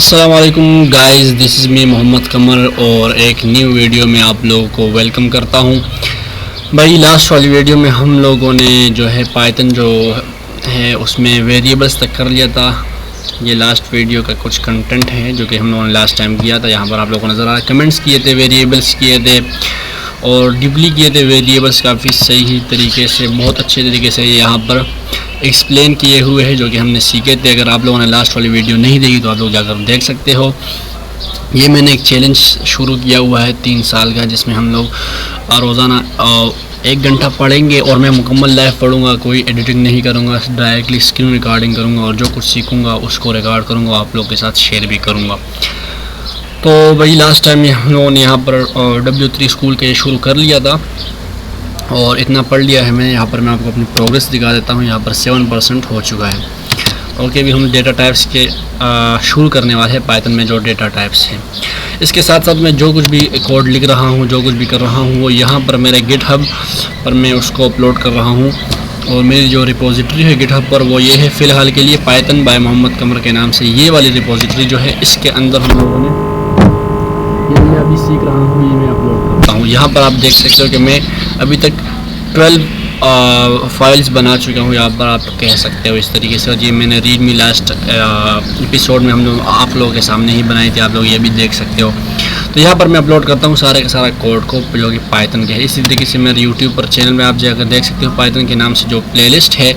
अस्सलाम वालेकुम guys, this is me Mohammad Qamar और एक न्यू वीडियो में आप लोगों को वेलकम करता हूं। भाई लास्ट वाली वीडियो में हम लोगों ने जो है पाइथन जो है उसमें वेरिएबल्स तक कर लिया था। ये लास्ट वीडियो का कुछ कंटेंट है जो कि हम लोगों ने लास्ट टाइम किया था। यहाँ पर आप लोगों को नज़र आ रहा है, कमेंट्स किए थे, वेरिएबल्स किए थे और डीपली किए थे वेरिएबल्स काफ़ी सही तरीके से, बहुत अच्छे तरीके से यहाँ पर एक्सप्लेन किए हुए हैं जो कि हमने सीखे थे। अगर आप लोगों ने लास्ट वाली वीडियो नहीं देखी तो आप लोग जाकर देख सकते हो। ये मैंने एक चैलेंज शुरू किया हुआ है 3 साल का, जिसमें हम लोग रोज़ाना 1 घंटा पढ़ेंगे और मैं मुकम्मल लाइव पढ़ूंगा, कोई एडिटिंग नहीं करूंगा, डायरेक्टली स्क्रीन रिकॉर्डिंग करूंगा और जो कुछ सीखूंगा उसको रिकॉर्ड करूंगा, आप लोग के साथ शेयर भी करूंगा। तो वही लास्ट टाइम हम लोगों ने यहाँ पर W3 स्कूल के शुरू कर लिया था और इतना पढ़ लिया है मैंने। यहाँ पर मैं आपको अपनी प्रोग्रेस दिखा देता हूँ। यहाँ पर 7% हो चुका है। ओके, अभी हम डेटा टाइप्स के शुरू करने वाले हैं पाइथन में जो डेटा टाइप्स हैं। इसके साथ साथ मैं जो कुछ भी कोड लिख रहा हूँ, जो कुछ भी कर रहा हूँ, वो यहाँ पर मेरे गिटहब पर मैं उसको अपलोड कर रहा हूँ और मेरी जो रिपोजिटरी है गिटहब पर वो ये है फ़िलहाल के लिए, पाइथन बाय मोहम्मद कमर के नाम से। ये वाली रिपोजिटरी जो है इसके अंदर हम लोगों ने ये मैं अभी सीख रहा हूँ, ये मैं अपलोड करता हूँ। यहाँ पर आप देख सकते हो कि मैं अभी तक 12 फाइल्स बना चुका हूँ, यहाँ पर आप कह सकते हो इस तरीके से। और ये मैंने रीडमी लास्ट एपिसोड में हम लोग आप लोगों के सामने ही बनाई थी, आप लोग ये भी देख सकते हो। तो यहाँ पर मैं अपलोड करता हूँ सारे का सारा कोड को जो कि पाइथन के है। इसी तरीके से मेरे यूट्यूब पर चैनल में आप जाकर देख सकते हो, पाइथन के नाम से जो प्लेलिस्ट है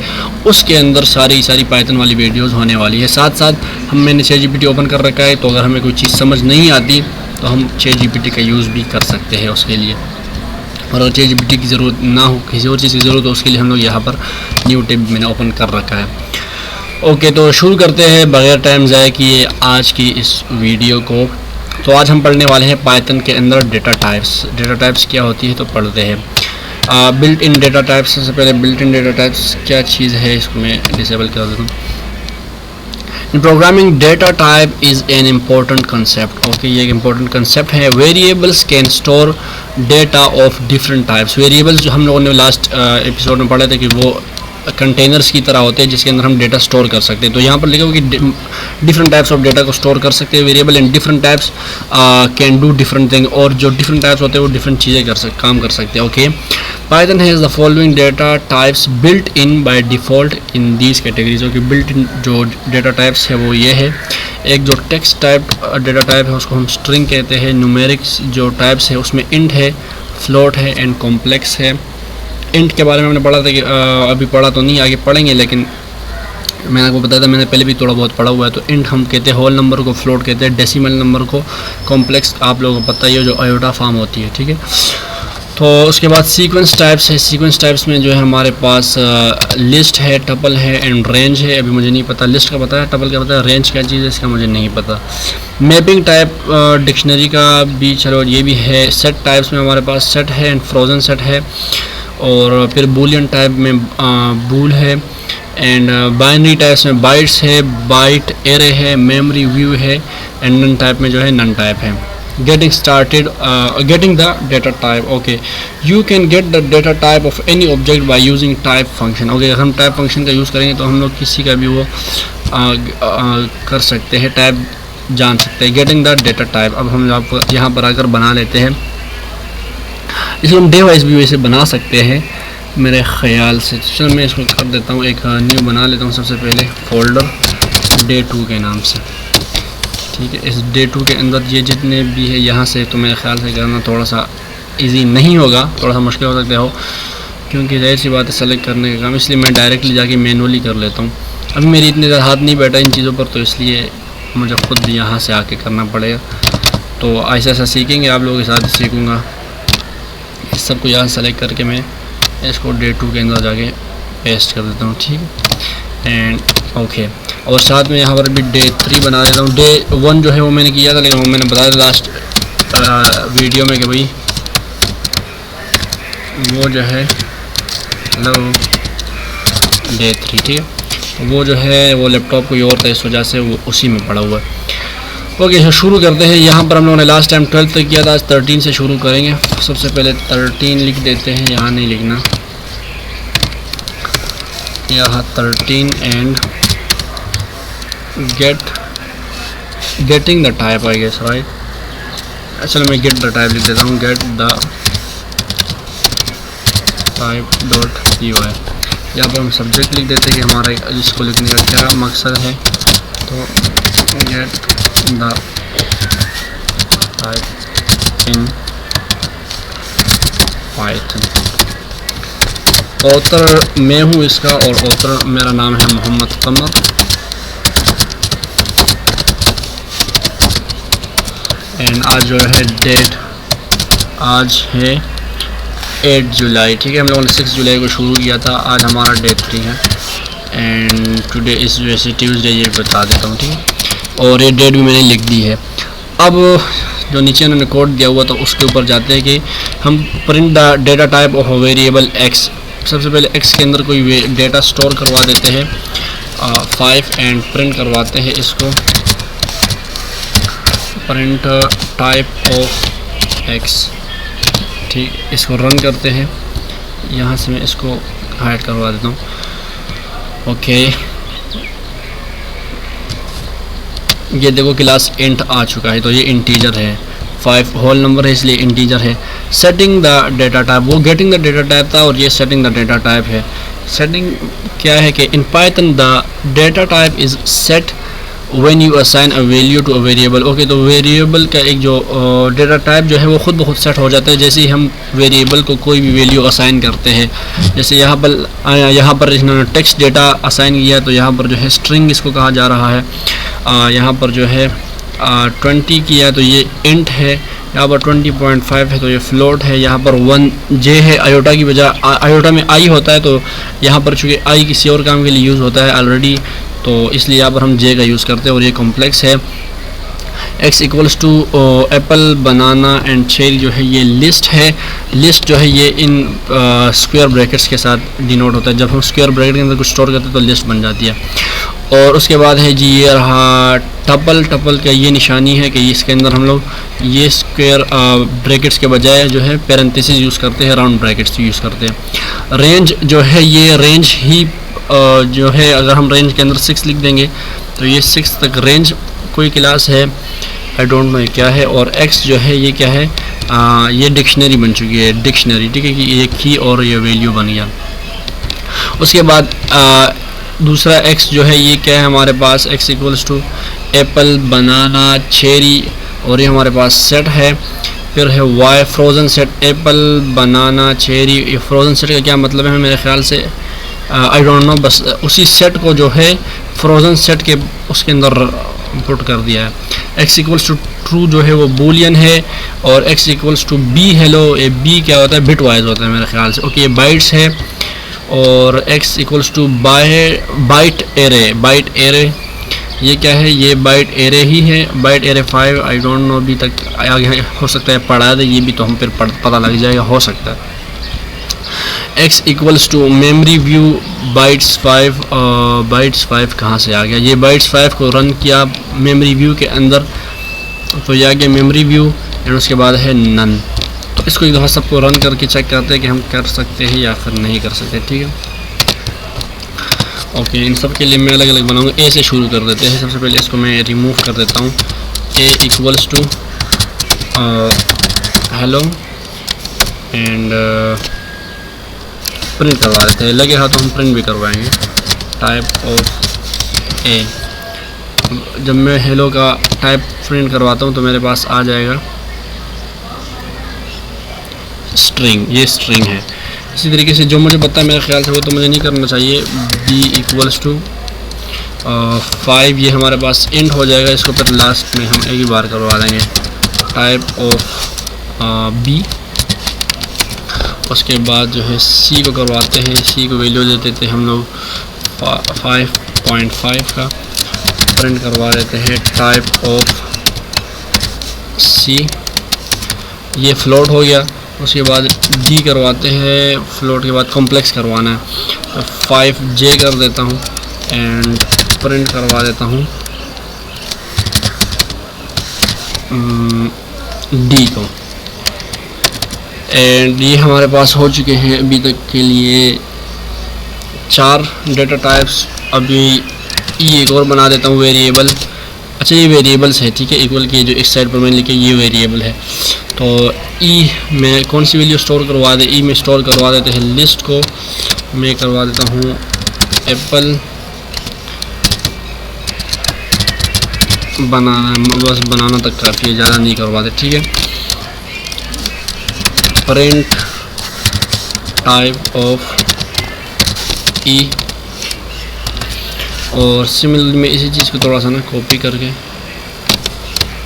उसके अंदर सारी पाइथन वाली वीडियोज़ होने वाली है। साथ साथ मैंने ChatGPT ओपन कर रखा है, तो अगर हमें कोई चीज़ समझ नहीं आती तो हम ChatGPT का यूज़ भी कर सकते हैं उसके लिए। और अगर ChatGPT की ज़रूरत ना हो, किसी और चीज़ की ज़रूरत हो, उसके लिए हम लोग यहाँ पर न्यू टैब मैंने ओपन कर रखा है। ओके, तो शुरू करते हैं बगैर टाइम ज़ाया किए आज की इस वीडियो को। तो आज हम पढ़ने वाले हैं पाइथन के अंदर डेटा टाइप्स। डेटा टाइप्स क्या होती है तो पढ़ते हैं। Built in data types. सबसे पहले बिल्ट इन डेटा टाइप्स क्या चीज़ है, इसको मैं डिसेबल कर देता हूँ। In programming, data type is an important concept. Okay, ये एक important concept है। Variables can store data of different types. Variables जो हम लोगों ने लास्ट एपिसोड में पढ़े थे कि वो कंटेनर्स की तरह होते हैं जिसके अंदर हम डेटा स्टोर कर सकते हैं। तो यहाँ पर लिखा हुआ कि डिफरेंट टाइप्स ऑफ डेटा को स्टोर कर सकते हैं। Variable and different types can do different thing, और जो डिफरेंट टाइप्स होते हैं वो डिफरेंट चीज़ें काम कर सकते हैं। Okay, Python has the following data types built in by default in these categories. Okay, built in जो डेटा टाइप्स है वो ये है। एक जो टेक्स्ट टाइप डेटा टाइप है उसको हम स्ट्रिंग कहते हैं। न्यूमेरिक्स जो टाइप्स है उसमें इंट है, फ्लोट है एंड कॉम्प्लेक्स है। इंट के बारे में हमने पढ़ा था कि अभी पढ़ा तो नहीं, आगे पढ़ेंगे, लेकिन मैंने आपको बताया था, मैंने पहले भी थोड़ा बहुत पढ़ा हुआ है। तो इंट हम कहते हैं होल नंबर को, फ्लोट कहते हैं डेसिमल नंबर को, कॉम्प्लेक्स आप लोगों को पता ही है जो आयोटा फॉर्म होती है। ठीक है, तो उसके बाद सीक्वेंस टाइप्स है। सीक्वेंस टाइप्स में जो है हमारे पास लिस्ट है, टपल है एंड रेंज है। अभी मुझे नहीं पता, लिस्ट का पता है, टपल का पता है, रेंज क्या चीज़ है इसका मुझे नहीं पता। मैपिंग टाइप डिक्शनरी का भी, चलो ये भी है। सेट टाइप्स में हमारे पास सेट है एंड फ्रोजन सेट है। और फिर बूलियन टाइप में बूल है एंड बाइनरी टाइप्स में बाइट्स है, बाइट एरे है, मेमोरी व्यू है एंड नन टाइप में जो है नन टाइप है। Getting started, getting the data type. Okay, you can get the data type of any object by using type function. Okay, अगर हम type function का use करेंगे तो हम लोग किसी का भी वो कर सकते हैं, टाइप जान सकते हैं। गेटिंग द डेटा टाइप, अब हम आपको यहाँ पर आकर बना लेते हैं। इसको हम डे वाइज भी वैसे बना सकते हैं मेरे ख्याल से। चलो मैं इसको कर देता हूँ, एक न्यू बना लेता हूँ सबसे पहले फोल्डर डे 2 के नाम से। ठीक है, इस डे 2 के अंदर ये जितने भी है यहाँ से तो मेरे ख्याल से करना थोड़ा सा इजी नहीं होगा, थोड़ा सा मुश्किल हो सकता हो, क्योंकि जाहिर सी बात है सेलेक्ट करने का काम, इसलिए मैं डायरेक्टली जाके मैनुअली कर लेता हूँ। अभी मेरी इतनी ज़्यादा हाथ नहीं बैठा इन चीज़ों पर, तो इसलिए मुझे खुद यहाँ से आके करना पड़ेगा। तो ऐसा ऐसा सीखेंगे, आप लोगों के साथ सीखूँगा। इस सब को यहाँ सेलेक्ट करके मैं इसको डे 2 के अंदर जाके पेस्ट कर देता हूँ। ठीक है, एंड ओके, और साथ में यहाँ पर भी डे 3 बना देता हूँ। डे 1 जो है वो मैंने किया था, लेकिन वो मैंने बताया था लास्ट वीडियो में कि भाई वो जो है डे 3, ठीक है, वो जो है वो लैपटॉप कोई और था, इस वजह से वो उसी में पड़ा हुआ है। ओके, शुरू करते हैं। यहाँ पर हम लोगों ने लास्ट टाइम 12 तक किया था, आज 13 से शुरू करेंगे। सबसे पहले 13 लिख देते हैं, यहाँ नहीं लिखना, यहाँ 13 and get getting the type I guess right. चलो मैं गेट द टाइप लिख देता हूँ, get the type dot P Y. यहाँ पर हम सब्जेक्ट लिख देते हैं कि हमारा इसको लिखने का क्या मकसद है। तो gate the type in Python. Author मैं हूँ इसका और ऑथर मेरा नाम है मोहम्मद कमर। एंड आज जो है डेट, आज है 8 जुलाई, ठीक है। हम लोगों ने 6 जुलाई को शुरू किया था, आज हमारा डे 3 है। एंड टुडे इज़ वैसे ट्यूसडे, ये बता देता हूँ, ठीक है। और ये डेट भी मैंने लिख दी है। अब जो नीचे उन्होंने कोड दिया हुआ तो उसके ऊपर जाते हैं कि हम print the data type of variable x. सबसे पहले एक्स के अंदर कोई डेटा स्टोर करवा देते हैं 5 एंड प्रिंट करवाते हैं इसको प्रिंट टाइप ऑफ एक्स, ठीक। इसको रन करते हैं, यहाँ से मैं इसको हाइड करवा देता हूँ। ओके, ये देखो क्लास इंट आ चुका है, तो ये इंटीजर है, 5 होल नंबर है इसलिए इंटीजर है। सेटिंग द डेटा टाइप, वो गेटिंग द डेटा टाइप था और ये सेटिंग द डेटा टाइप है। सेटिंग क्या है कि in Python the data type is set when you assign a value to a variable. Okay, तो वेरिएबल का एक जो डेटा टाइप जो है वो खुद ब खुद सेट हो जाता है जैसे ही हम वेरिएबल को कोई भी वैल्यू असाइन करते हैं। जैसे यहाँ पर इन्होंने टेक्स्ट डेटा असाइन किया, तो यहाँ पर जो है स्ट्रिंग इसको कहा जा रहा है। यहाँ पर जो है 20 किया तो ये इंट है, यहाँ पर 20.5 है तो ये फ्लोट है, यहाँ पर 1 जे है, आयोटा की बजाय आयोटा में आई होता है, तो यहाँ पर चूँकि आई किसी और काम के लिए यूज़ होता है ऑलरेडी, तो इसलिए यहाँ पर हम जे का यूज़ करते हैं। और ये कॉम्प्लेक्स है। x equals to apple banana and cherry जो है ये लिस्ट है। लिस्ट जो है ये इन स्क्वायर ब्रैकेट्स के साथ डिनोट होता है। जब हम स्क्वायर ब्रैकेट के अंदर कुछ स्टोर करते हैं तो लिस्ट बन जाती है। और उसके बाद है जी ये रहा टपल। टपल का ये निशानी है कि इसके अंदर हम लोग ये स्क्वायर ब्रैकेट्स के बजाय जो है पैरेंथेसिस यूज़ करते हैं, राउंड ब्रैकेट्स यूज़ करते हैं। रेंज जो है ये रेंज ही जो है, अगर हम रेंज के अंदर 6 लिख देंगे तो ये 6 तक रेंज कोई क्लास है, आई डोंट नो क्या है। और x जो है ये क्या है, ये डिक्शनरी बन चुकी है, डिक्शनरी, ठीक है, कि ये की और ये वैल्यू बन गया। उसके बाद दूसरा x जो है ये क्या है हमारे पास, x equals to apple banana cherry, और ये हमारे पास सेट है। फिर है y frozen set apple banana cherry. ये फ्रोज़न सेट का क्या मतलब है मेरे ख्याल से आई डोंट नो, बस उसी सेट को जो है फ्रोज़न सेट के उसके अंदर पुट कर दिया है। x इक्वल्स टू ट्रू जो है वो बूलियन है, और x equals to B hello, ये बी क्या होता है, बिट वाइज होता है मेरे ख्याल से। ओके, ये बाइट्स है। और x equals to byte array. Byte array ये क्या है, ये बाइट एरे ही है, byte array 5, I don't know, अभी तक आगे हो सकता है पढ़ा दे, ये भी तो हम फिर पता लग जाएगा, हो सकता है। x equals to memory view bytes 5। Bytes 5 कहाँ से आ गया, ये बाइट्स 5 को रन किया मेमरी व्यू के अंदर, तो ये आ गया मेमरी व्यू। एंड उसके बाद है नन। तो इसको एक दफ़ा सबको रन करके चेक करते हैं कि हम कर सकते हैं या फिर नहीं कर सकते, ठीक है। ओके, इन सब के लिए मैं अलग अलग बनाऊँगा। ए से शुरू कर देते हैं। सबसे पहले इसको मैं रिमूव कर देता हूँ। A equals to hello and print करवा देते हैं। लगे हाथ तो हम प्रिंट भी करवाएंगे। टाइप ऑफ ए, जब मैं हेलो का टाइप प्रिंट करवाता हूँ तो मेरे पास आ जाएगा स्ट्रिंग, ये स्ट्रिंग है। इसी तरीके से जो मुझे पता है मेरे ख्याल से वो तो मुझे नहीं करना चाहिए। बी इक्वल्स टू 5, ये हमारे पास इंट हो जाएगा। इसको फिर लास्ट में हम एक ही बार करवा देंगे, टाइप ऑफ बी। उसके बाद जो है सी को करवाते हैं। सी को वैल्यू दे देते हैं हम लोग 5.5 का, प्रिंट करवा देते हैं टाइप ऑफ सी, ये फ्लोट हो गया। उसके बाद डी करवाते हैं, फ्लोट के बाद कॉम्प्लेक्स करवाना है तो 5J कर देता हूँ एंड प्रिंट करवा देता हूँ डी को। एंड ये हमारे पास हो चुके हैं अभी तक के लिए 4 डेटा टाइप्स। अभी एक और बना देता हूँ वेरिएबल अच्छा ये वेरिएबल्स है, ठीक है, इक्वल के जो इस साइड पर मैंने लिखे ये वेरिएबल है। तो ई में कौन सी वैल्यू स्टोर करवा दे, ई में स्टोर करवा देते हैं लिस्ट को, मैं करवा देता हूँ एप्पल बनाना, बस बनाना तक काफ़ी है, ज़्यादा नहीं करवाते, ठीक है। प्रिंट टाइप ऑफ ई, और सिमिलरली मैं इसी चीज़ को थोड़ा सा ना कॉपी करके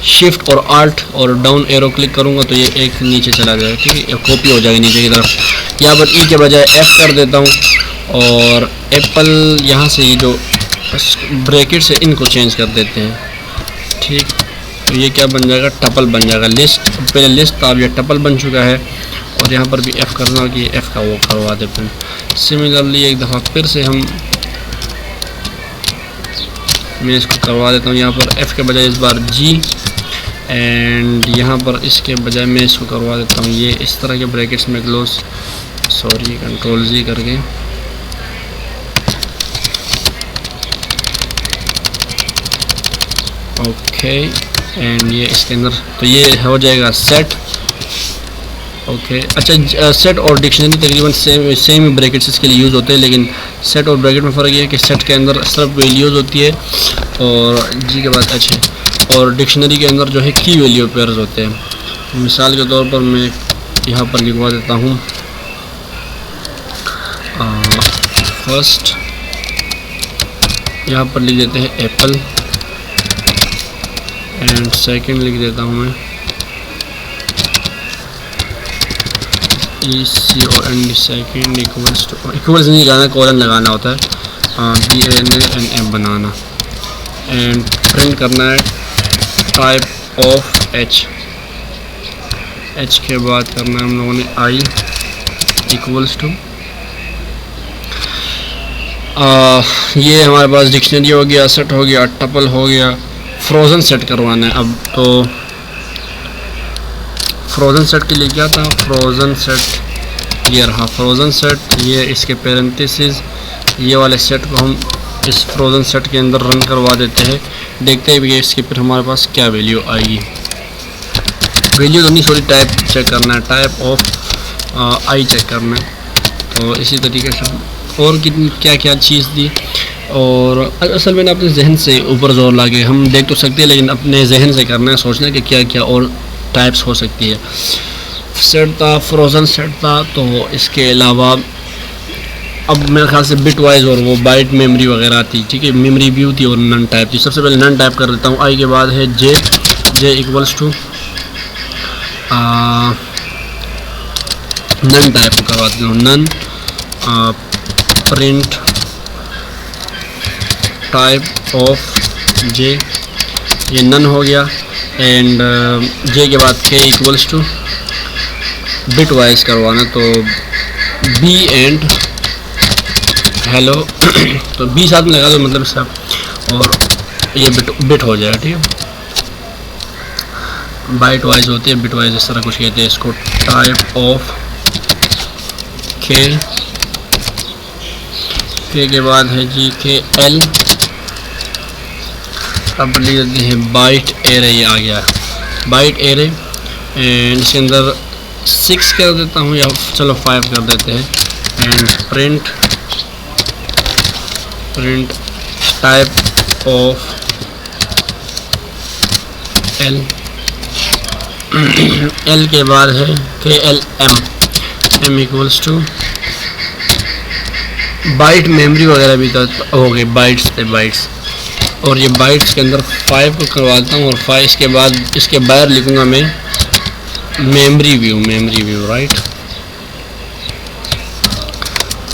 शिफ्ट और आल्ट और डाउन एरो क्लिक करूँगा तो ये एक नीचे चला जाएगा, ठीक है, कॉपी हो जाएगी नीचे की तरफ। यहाँ पर ई के बजाय एफ कर देता हूँ और एप्पल यहाँ से ये जो ब्रैकेट से इनको चेंज कर देते हैं, ठीक। तो ये क्या बन जाएगा, टपल बन जाएगा। लिस्ट पहले लिस्ट था, अब ये टपल बन चुका है। और यहाँ पर भी एफ़ करना कि एफ़ का वो करवा देते हैं। सिमिलरली एक दफ़ा फिर से मैं इसको करवा देता हूँ, यहाँ पर एफ़ के बजाय इस बार जी, एंड यहाँ पर इसके बजाय मैं इसको करवा देता हूँ ये इस तरह के ब्रैकेट्स में क्लोज, सॉरी कंट्रोल जी करके, ओके, एंड ये इसके अंदर तो ये हो जाएगा सेट, ओके। अच्छा सेट और डिक्शनरी तकरीबन सेम ब्रैकेट्स इसके लिए यूज़ होते हैं, लेकिन सेट और ब्रैकेट में फ़र्क ये है कि सेट के अंदर सिर्फ वैल्यूज़ होती है और जी के बाद एच है, और डिक्शनरी के अंदर जो है की वैल्यू पेयर्स होते हैं। मिसाल के तौर पर मैं यहाँ पर लिखवा देता हूँ फर्स्ट, यहाँ पर लिख देते हैं एप्पल, एंड सेकंड लिख देता हूँ मैं ECON, सेकंड इक्वल्स नहीं लगाना, कॉलन लगाना होता है, BANN बनाना, एंड प्रिंट करना है टाइप ऑफ एच, एच के बाद करना है हम लोगों ने आई इक्वल्स टू, ये हमारे पास डिक्शनरी हो गया, सेट हो गया, टपल हो गया, फ्रोज़न सेट करवाना है। अब तो फ्रोज़न सेट के लिए क्या था, फ्रोज़न सेट ये रहा, फ्रोज़न सेट, ये इसके पेरेंथेसिस, ये वाले सेट को हम इस फ्रोज़न सेट के अंदर रन करवा देते हैं, देखते हैं कि इसके फिर हमारे पास क्या वैल्यू आएगी। वैल्यू तो नहीं, सॉरी टाइप चेक करना है, टाइप ऑफ आई चेक करना है। तो इसी तरीके से और कितनी क्या क्या चीज़ दी, और असल में अपने जहन से ऊपर जोर लाके हम देख तो सकते हैं, लेकिन अपने जहन से करना है, सोचना है कि क्या क्या और टाइप्स हो सकती है। सेट था, फ्रोज़न सेट था, तो इसके अलावा अब मेरे ख्याल से बिट वाइज और वो बाइट मेमोरी वगैरह थी, ठीक है, मेमोरी व्यू थी और नन टाइप थी। सबसे पहले नन टाइप कर देता हूँ, आई के बाद है जे इक्वल्स टू नन टाइप को करवा देता हूँ, नन प्रिंट टाइप ऑफ जे, ये नन हो गया, एंड जे के बाद के इक्वल्स टू बिट वाइज करवाना, तो बी एंड हेलो तो बी साथ में लगा दो मतलब इसका, और ये बिट हो जाएगा, ठीक है। बाइट वाइज होती है, बिट वाइज इस तरह कुछ कहते हैं इसको। टाइप ऑफ के के बाद है जी के एल, अब ले लेते हैं बाइट एरे, ये आ गया बाइट एरे, एंड इसके अंदर 6 कर देता हूँ, या चलो 5 कर देते हैं, and print type of L, L के बाद है K L M equals to byte memory वगैरह भी तो हो गई, बाइट्स पे बाइट्स, और ये बाइट्स के अंदर 5 को करवाता हूँ, और 5 के बाद इसके बाहर लिखूँगा मैं मेमोरी व्यू राइट,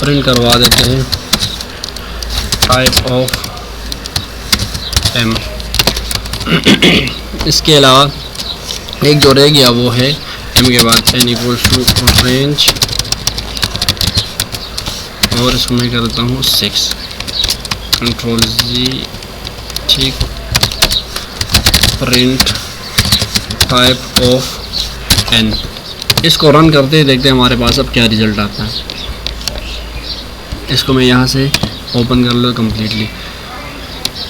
प्रिंट करवा देते हैं टाइप ऑफ एम। इसके अलावा एक जो रह गया वो है एम के बाद एन इक्वल्स टू रेंज, और इसको मैं कर देता हूँ 6, कंट्रोल जी, ठीक, प्रिंट टाइप ऑफ एन। इसको रन करते ही देखते हैं हमारे पास अब क्या रिज़ल्ट आता है। इसको मैं यहाँ से ओपन कर लो कम्प्लीटली,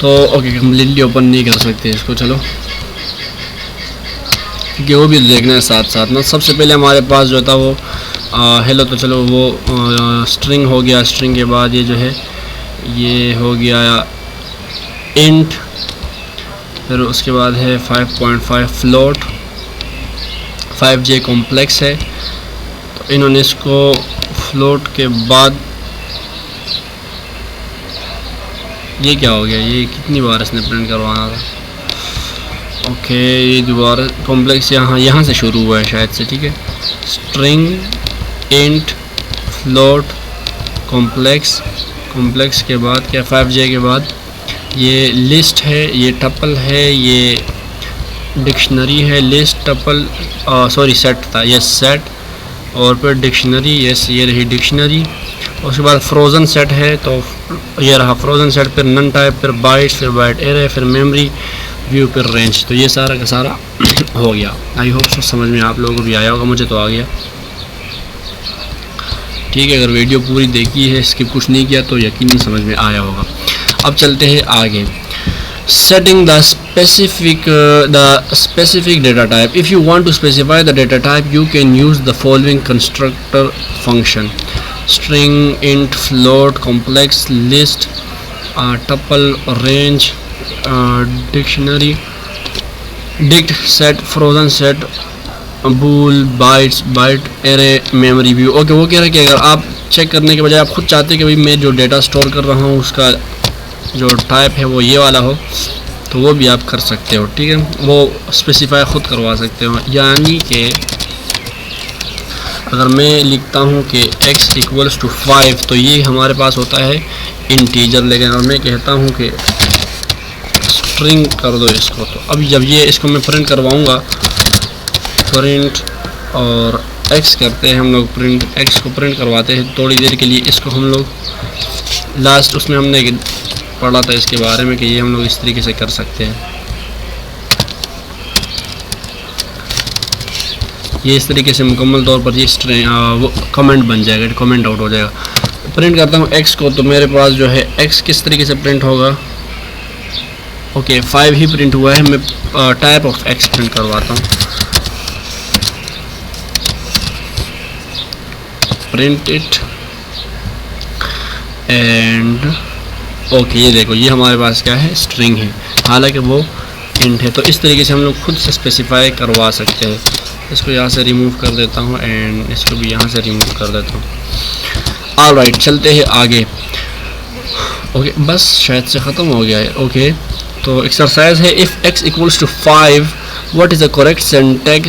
तो ओके कम्प्लीटली ओपन नहीं कर सकते इसको, चलो क्योंकि वो भी देखना है साथ साथ ना। सबसे पहले हमारे पास जो था वो हेलो, तो चलो वो स्ट्रिंग हो गया। स्ट्रिंग के बाद ये जो है ये हो गया इंट, फिर उसके बाद है 5.5 फ्लोट, 5J कॉम्प्लेक्स है। तो इन्होंने इसको फ्लोट के बाद ये क्या हो गया, ये कितनी बार इसने प्रिंट करवाना था। ओके ये दोबारा कॉम्प्लेक्स यहाँ से शुरू हुआ है शायद से, ठीक है। String int float complex, complex के बाद क्या 5J के बाद ये लिस्ट है, ये टपल है, ये डिक्शनरी है। लिस्ट टपल सॉरी सेट था, ये सेट, और फिर डिक्शनरी, यस ये रही डिक्शनरी। उसके बाद फ्रोज़न सेट है, तो ये रहा फ्रोज़न सेट, फिर नन टाइप, फिर बाइट्स, फिर बाइट एरे, फिर मेमोरी व्यू, फिर रेंज। तो ये सारा का सारा हो गया। आई होप सो समझ में आप लोगों को भी आया होगा, मुझे तो आ गया, ठीक है। अगर वीडियो पूरी देखी है, स्किप कुछ नहीं किया, तो यकीनन समझ में आया होगा। अब चलते हैं आगे। Setting the specific data type. If you want to specify the data type, you can use the following constructor function: string, int, float, complex, list, tuple, range, dictionary, dict, set, frozen set, bool, bytes, byte array, memory view। Okay वो कह रहा है कि अगर आप check करने के बजाय आप खुद चाहते हैं कि भाई मैं जो डेटा स्टोर कर रहा हूँ उसका जो टाइप है वो ये वाला हो, तो वो भी आप कर सकते हो, ठीक है। वो स्पेसिफाई ख़ुद करवा सकते हो। यानी कि अगर मैं लिखता हूँ कि x = 5, तो ये हमारे पास होता है इंटीजर, लेकिन अगर मैं कहता हूँ कि स्ट्रिंग कर दो इसको, तो अब जब ये इसको मैं प्रिंट करवाऊँगा, प्रिंट और x करते हैं हम लोग, प्रिंट x को प्रिंट करवाते हैं थोड़ी देर के लिए। इसको हम लोग लास्ट उसमें हमने पढ़ा था इसके बारे में कि ये हम लोग इस तरीके से कर सकते हैं। ये इस तरीके से मुकम्मल तौर पर ये वो कमेंट बन जाएगा, कमेंट आउट हो जाएगा। प्रिंट करता हूँ x को, तो मेरे पास जो है x किस तरीके से प्रिंट होगा। ओके 5 ही प्रिंट हुआ है, मैं टाइप ऑफ x प्रिंट करवाता हूँ। प्रिंट इट एंड ओके ये देखो ये हमारे पास क्या है, स्ट्रिंग है, हालांकि वो इंट है। तो इस तरीके से हम लोग खुद से स्पेसिफाई करवा सकते हैं। इसको यहाँ से रिमूव कर देता हूँ एंड इसको भी यहाँ से रिमूव कर देता हूँ। ऑलराइट चलते हैं आगे। ओके बस शायद से ख़त्म हो गया है। ओके तो एक्सरसाइज है, if x = 5 what is the correct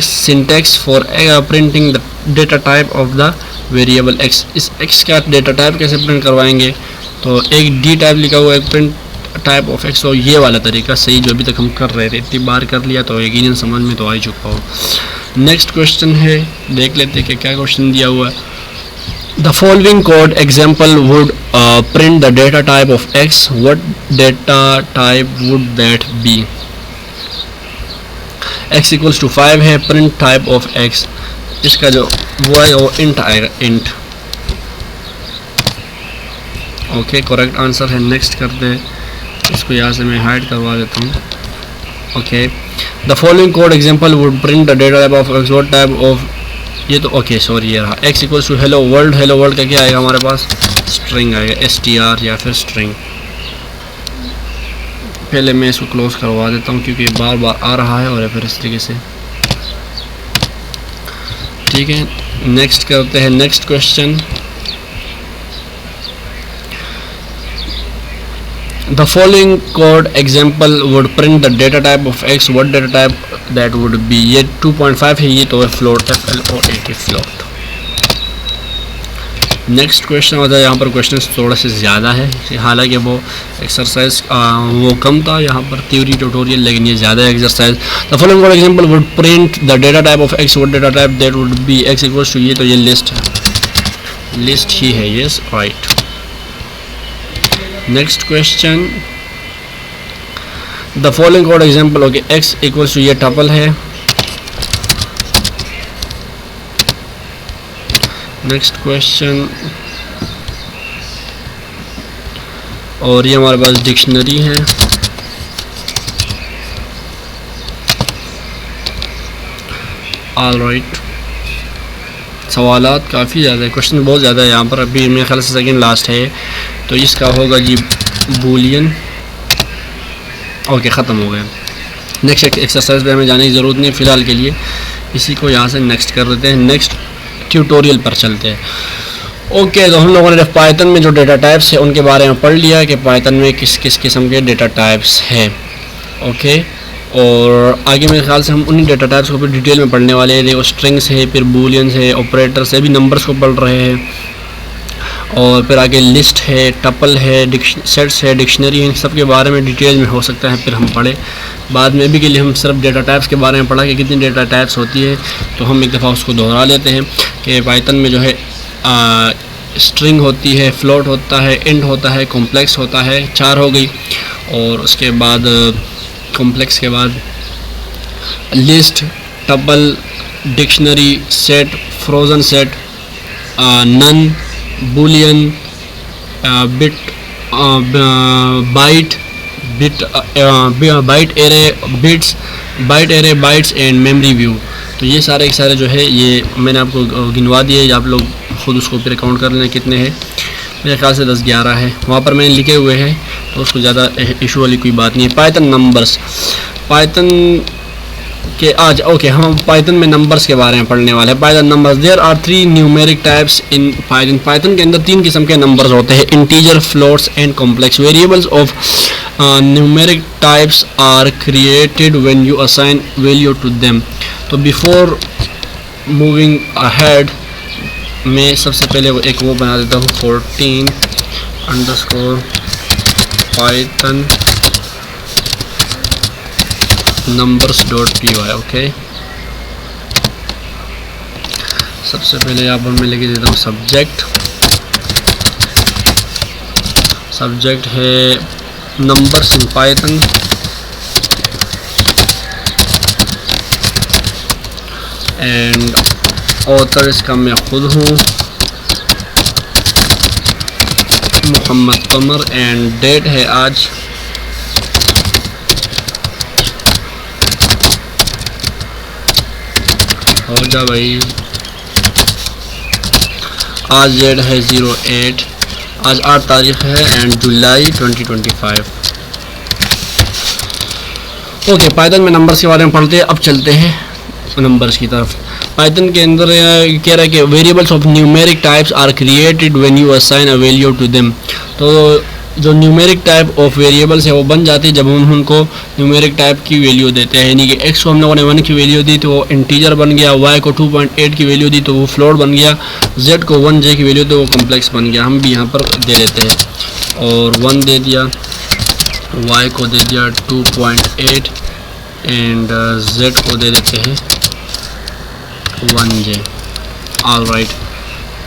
syntax for printing the data type of the variable x। इस x का डेटा टाइप कैसे प्रिंट करवाएंगे, तो एक डी टाइप लिखा हुआ है, प्रिंट टाइप ऑफ x, तो ये वाला तरीका सही जो अभी तक हम कर रहे थे, इतनी बार कर लिया तो यकीनन समझ में तो आ ही चुका हो। नेक्स्ट क्वेश्चन है, देख लेते हैं कि क्या क्वेश्चन दिया हुआ है। The following code example would print the data type of x, what data type would that be. x = 5 है, प्रिंट टाइप ऑफ x, इसका जो वो है वो इंट आएगा, इंट। ओके करेक्ट आंसर है। नेक्स्ट करते हैं, इसको यहाँ से मैं हाइड करवा देता हूँ। Okay the following code example would print the data type of x, what type of, ये तो ओके सॉरी ये रहा। x = hello world, hello world का क्या आएगा हमारे पास, स्ट्रिंग आएगा, str या फिर स्ट्रिंग। पहले मैं इसको क्लोज करवा देता हूँ क्योंकि बार बार आ रहा है, और फिर इस तरीके से ठीक है। नेक्स्ट करते हैं, next question. The following code example would print the data type of x, what data type that would be। ये 2.5 है, ये तो है float, float float। Next question होता है, यहाँ पर क्वेश्चन थोड़ा से ज़्यादा है, हालांकि वो एक्सरसाइज वो कम था यहाँ पर थ्योरी ट्यूटोरियल, लेकिन ये ज़्यादा है exercise. The following code example would print the data type of x, what data type that would be. x = ये तो ये लिस्ट है, लिस्ट ही है, yes right. Next question, the following code example okay x = ये tuple है। Next question, और ये हमारे पास डिक्शनरी है। ऑल राइट, सवालात काफ़ी ज़्यादा है, क्वेश्चन बहुत ज़्यादा है यहाँ पर। अभी मेरे ख्याल से सेकंड लास्ट है, तो इसका होगा जी बूलियन। ओके, ख़त्म हो गया। नेक्स्ट एक्सरसाइज पे हमें जाने की ज़रूरत नहीं फ़िलहाल के लिए, इसी को यहाँ से नेक्स्ट कर देते हैं, नेक्स्ट ट्यूटोरियल पर चलते हैं। ओके, तो हम लोगों ने पाइथन में जो डेटा टाइप्स है उनके बारे में पढ़ लिया कि पाइथन में किस किस किस्म के डेटा टाइप्स हैं। ओके, और आगे मेरे ख्याल से हम उन्हीं डेटा टाइप्स को फिर डिटेल में पढ़ने वाले हैं। देखो, स्ट्रिंग्स है, फिर बूलियंस है, ऑपरेटर्स है, अभी नंबर्स को पढ़ रहे हैं, और फिर आगे लिस्ट है, टपल है, सेट्स है, डिक्शनरी है, इन सब के बारे में डिटेल में हो सकता है फिर हम पढ़ें बाद में। अभी के लिए हम सिर्फ डेटा टाइप्स के बारे में पढ़ा कि कितनी डेटा टाइप्स होती है, तो हम एक दफ़ा उसको दोहरा लेते हैं कि पाइथन में जो है स्ट्रिंग होती है, फ्लोट होता है, इंट होता है, कॉम्प्लेक्स होता है, 4 हो गई। और उसके बाद कॉम्प्लेक्स के बाद list, tuple, dictionary, set, frozen set, none, boolean, bit, byte, byte array, bits, byte array, bytes and memory view. तो ये सारे जो है ये मैंने आपको गिनवा दिए, आप लोग खुद उसको फिर काउंट कर लें कितने हैं। मेरे ख्याल से 10-11 है, वहाँ पर मैंने लिखे हुए हैं, तो उसको ज़्यादा इशू वाली कोई बात नहीं है। पाइथन नंबर्स, पाइथन के आज ओके हम पाइथन में नंबर्स के बारे में पढ़ने वाले हैं। Python numbers, there are 3 numeric types in Python. Python के अंदर 3 किस्म के नंबर्स होते हैं, integer, floats and complex. Variables of numeric types are created when you assign value to them. तो बिफोर मूविंग अहेड मैं सबसे पहले एक वो बना देता हूँ 14 अंडरस्कोर पाइथन numbers.py। ओके, सबसे पहले यहाँ पर मैं लेके देता हूँ सब्जेक्ट है numbers in Python, and author इसका मैं खुद हूँ मोहम्मद कमर, एंड डेट है आज हो जा भाई, आज डेट है 08, आज 8 तारीख है एंड जुलाई 2025। ओके, पाइथन में नंबर्स के बारे में पढ़ते हैं। अब चलते हैं नंबर्स की तरफ। पाइथन के अंदर कह रहा है कि variables of numeric types are created when you assign a value to them. तो जो न्यूमेरिक टाइप ऑफ वेरिएबल्स है वो बन जाती है जब हम उनको न्यूमेरिक टाइप की वैल्यू देते हैं। यानी कि x को हम लोगों ने 1 की वैल्यू दी तो वो इंटीजर बन गया, y को 2.8 की वैल्यू दी तो वो फ्लोट बन गया, z को 1j की वैल्यू तो वो कॉम्प्लेक्स बन गया। हम भी यहाँ पर दे देते हैं, और 1 दे दिया, y को दे दिया 2.8 एंड z को दे देते हैं 1j। ऑल राइट,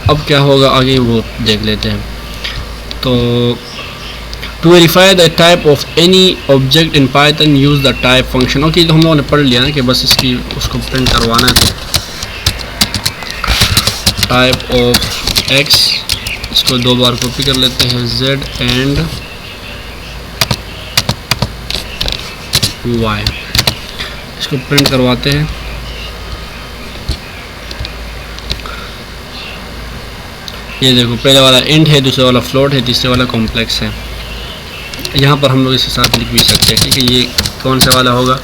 अब क्या होगा आगे वो देख लेते हैं। तो to verify the type of any object in Python use the type function। Okay, तो हम लोगों ने पढ़ लिया ना कि बस इसकी उसको प्रिंट करवाना है। टाइप ऑफ x, इसको 2 बार कॉपी कर लेते हैं, z एंड y, इसको प्रिंट करवाते हैं। ये देखो, पहले वाला इंट है, दूसरे वाला फ्लोट है, तीसरे वाला कॉम्प्लेक्स है। यहाँ पर हम लोग इसके साथ लिख भी सकते हैं, ठीक है। ये कौन सा वाला होगा,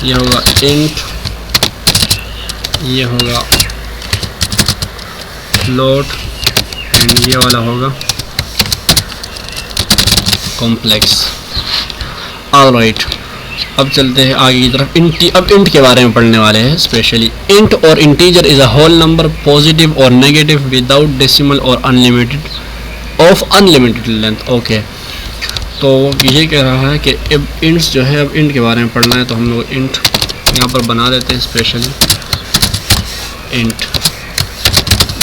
ये होगा इंट, ये होगा फ्लोट एंड ये वाला होगा कॉम्प्लेक्स। ऑल राइट, अब चलते हैं आगे की तरफ। अब इंट के बारे में पढ़ने वाले हैं स्पेशली। इंट और integer is a whole number, positive और नेगेटिव, विदाउट डेसिमल और unlimited of unlimited length. Okay, तो ये कह रहा है कि अब इंट्स जो है, अब इंट के बारे में पढ़ना है, तो हम लोग इंट यहाँ पर बना देते हैं specially. Int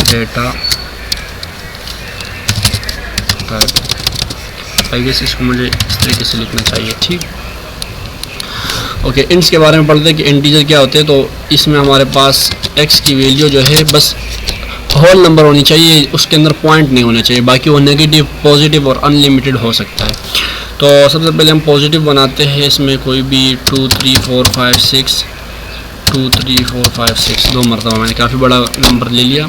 data type, I guess इसको मुझे इस तरीके से लिखना चाहिए, ठीक। ओके, इंट्स के बारे में पढ़ते हैं कि इंटीजर क्या होते हैं। तो इसमें हमारे पास x की वैल्यू जो है बस होल नंबर होनी चाहिए, उसके अंदर पॉइंट नहीं होना चाहिए, बाकी वो नेगेटिव, पॉजिटिव और अनलिमिटेड हो सकता है। तो सबसे पहले हम पॉजिटिव बनाते हैं, इसमें कोई भी 2 3 4 5 6 2 3 4 5 6 दो मरतबा मैंने काफ़ी बड़ा नंबर ले लिया।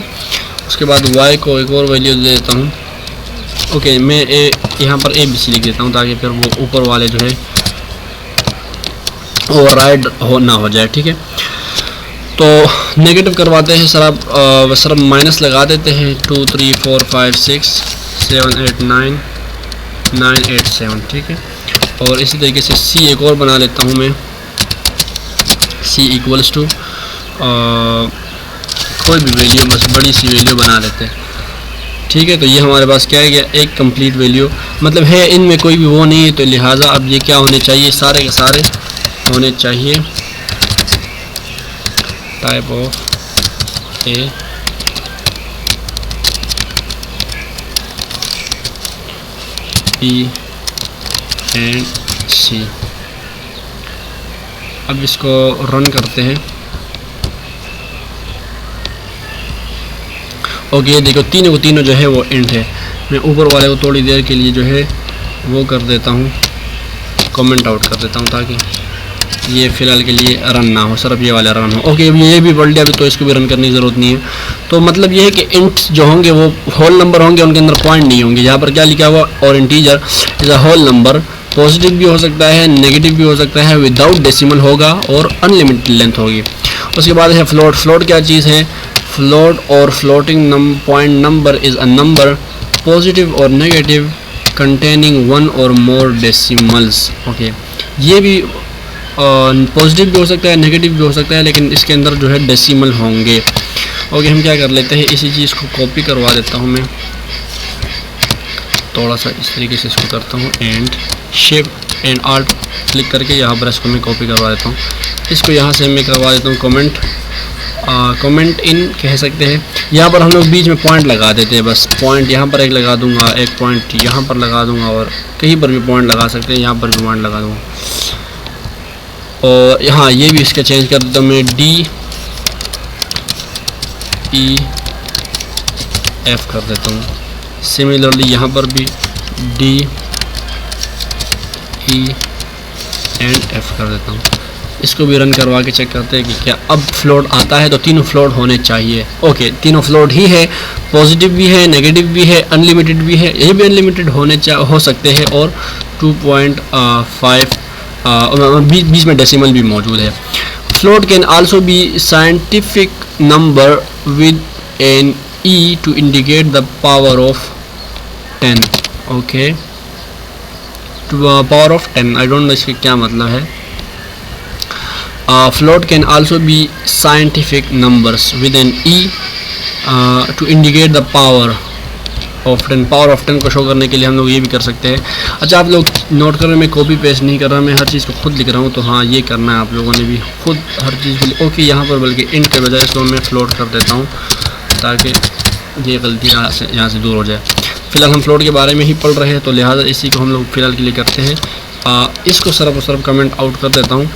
उसके बाद y को एक और वैल्यू दे देता हूँ। ओके, मैं यहाँ पर ABC लिख देता हूँ ताकि फिर वो ऊपर वाले जो है ओवरराइड ना हो जाए। ठीक है, तो नेगेटिव करवाते हैं सर आप सर माइनस लगा देते हैं। 2 3 4 5 6 7 8 9 9 8 7। ठीक है, और इसी तरीके से C एक और बना लेता हूँ मैं। C इक्वल्स टू कोई भी वैल्यू, बस बड़ी सी वैल्यू बना लेते हैं। ठीक है, तो ये हमारे पास क्या है गया, एक कंप्लीट वैल्यू, मतलब है इनमें कोई भी वो नहीं है, तो लिहाजा अब ये क्या होने चाहिए, सारे के सारे होने चाहिए type of A B and C। अब इसको रन करते हैं। ओके, देखो तीनों को तीनों जो है वो इंट है। मैं ऊपर वाले को थोड़ी देर के लिए जो है वो कर देता हूँ, कमेंट आउट कर देता हूँ ताकि ये फ़िलहाल के लिए रन ना हो, सिर्फ ये वाला रन हो। ओके, अब ये भी बढ़ गया, अभी तो इसको भी रन करने की ज़रूरत नहीं है। तो मतलब ये है कि इंट्स जो होंगे वो होल नंबर होंगे, उनके अंदर पॉइंट नहीं होंगे। यहाँ पर क्या लिखा हुआ, और integer is a whole number, positive भी हो सकता है, नेगेटिव भी हो सकता है, विदाउट डेसिमल होगा और अनलिमिटेड लेंथ होगी। उसके बाद है फ्लोट। फ्लोट क्या चीज़ है, फ्लोट और floating point number is a number positive और नेगेटिव कंटेनिंग वन और मोर डेसिमल्स। ओके, ये भी पॉजिटिव भी हो सकता है, नेगेटिव भी हो सकता है, लेकिन इसके अंदर जो है डेसिमल होंगे। ओके, हम क्या कर लेते हैं, इसी चीज़ को कॉपी करवा देता हूँ मैं, थोड़ा सा इस तरीके से इसको करता हूँ and shift and alt click करके यहाँ पर इसको मैं कॉपी करवा देता हूँ। इसको यहाँ से मैं करवा देता हूँ कमेंट इन कह सकते हैं। यहाँ पर हम लोग बीच में पॉइंट लगा देते हैं, बस पॉइंट यहाँ पर एक लगा दूंगा, एक पॉइंट यहाँ पर लगा दूंगा, और कहीं पर भी पॉइंट लगा सकते हैं, यहाँ पर भी पॉइंट लगा दूंगा। और यहाँ ये भी इसका चेंज कर देता हूँ मैं, DEF कर देता हूँ। सिमिलरली यहाँ पर भी DE एंड F कर देता हूँ। इसको भी रन करवा के चेक करते हैं कि क्या अब फ्लोट आता है। तो तीनों फ्लोट होने चाहिए। ओके, तीनों फ्लोट ही है, पॉजिटिव भी है, नेगेटिव भी है, अनलिमिटेड भी है। ये भी अनलिमिटेड हो सकते हैं, और 2.5 बीच में डेसिमल भी मौजूद है। Float can also be scientific number with an E to indicate the power of 10. Okay, power of 10, I don't know इसके क्या मतलब है। Float can also be scientific numbers with an E to indicate the power of 10। Power of 10 को show करने के लिए हम लोग ये भी कर सकते हैं। अच्छा, आप लोग नोट कर रहे हैं, मैं कॉपी पेस्ट नहीं कर रहा, मैं हर चीज़ को खुद लिख रहा हूँ, तो हाँ ये करना है आप लोगों ने भी खुद हर चीज़ को। ओके, यहाँ पर बल्कि इंट के बजाय इसको मैं फ्लोट कर देता हूँ ताकि ये गलती यहाँ से दूर हो जाए। फ़िलहाल हम फ्लोट के बारे में ही पढ़ रहे हैं, तो लिहाजा इसी को हम लोग फ़िलहाल के लिए करते हैं। इसको सिर्फ कमेंट आउट कर देता हूँ,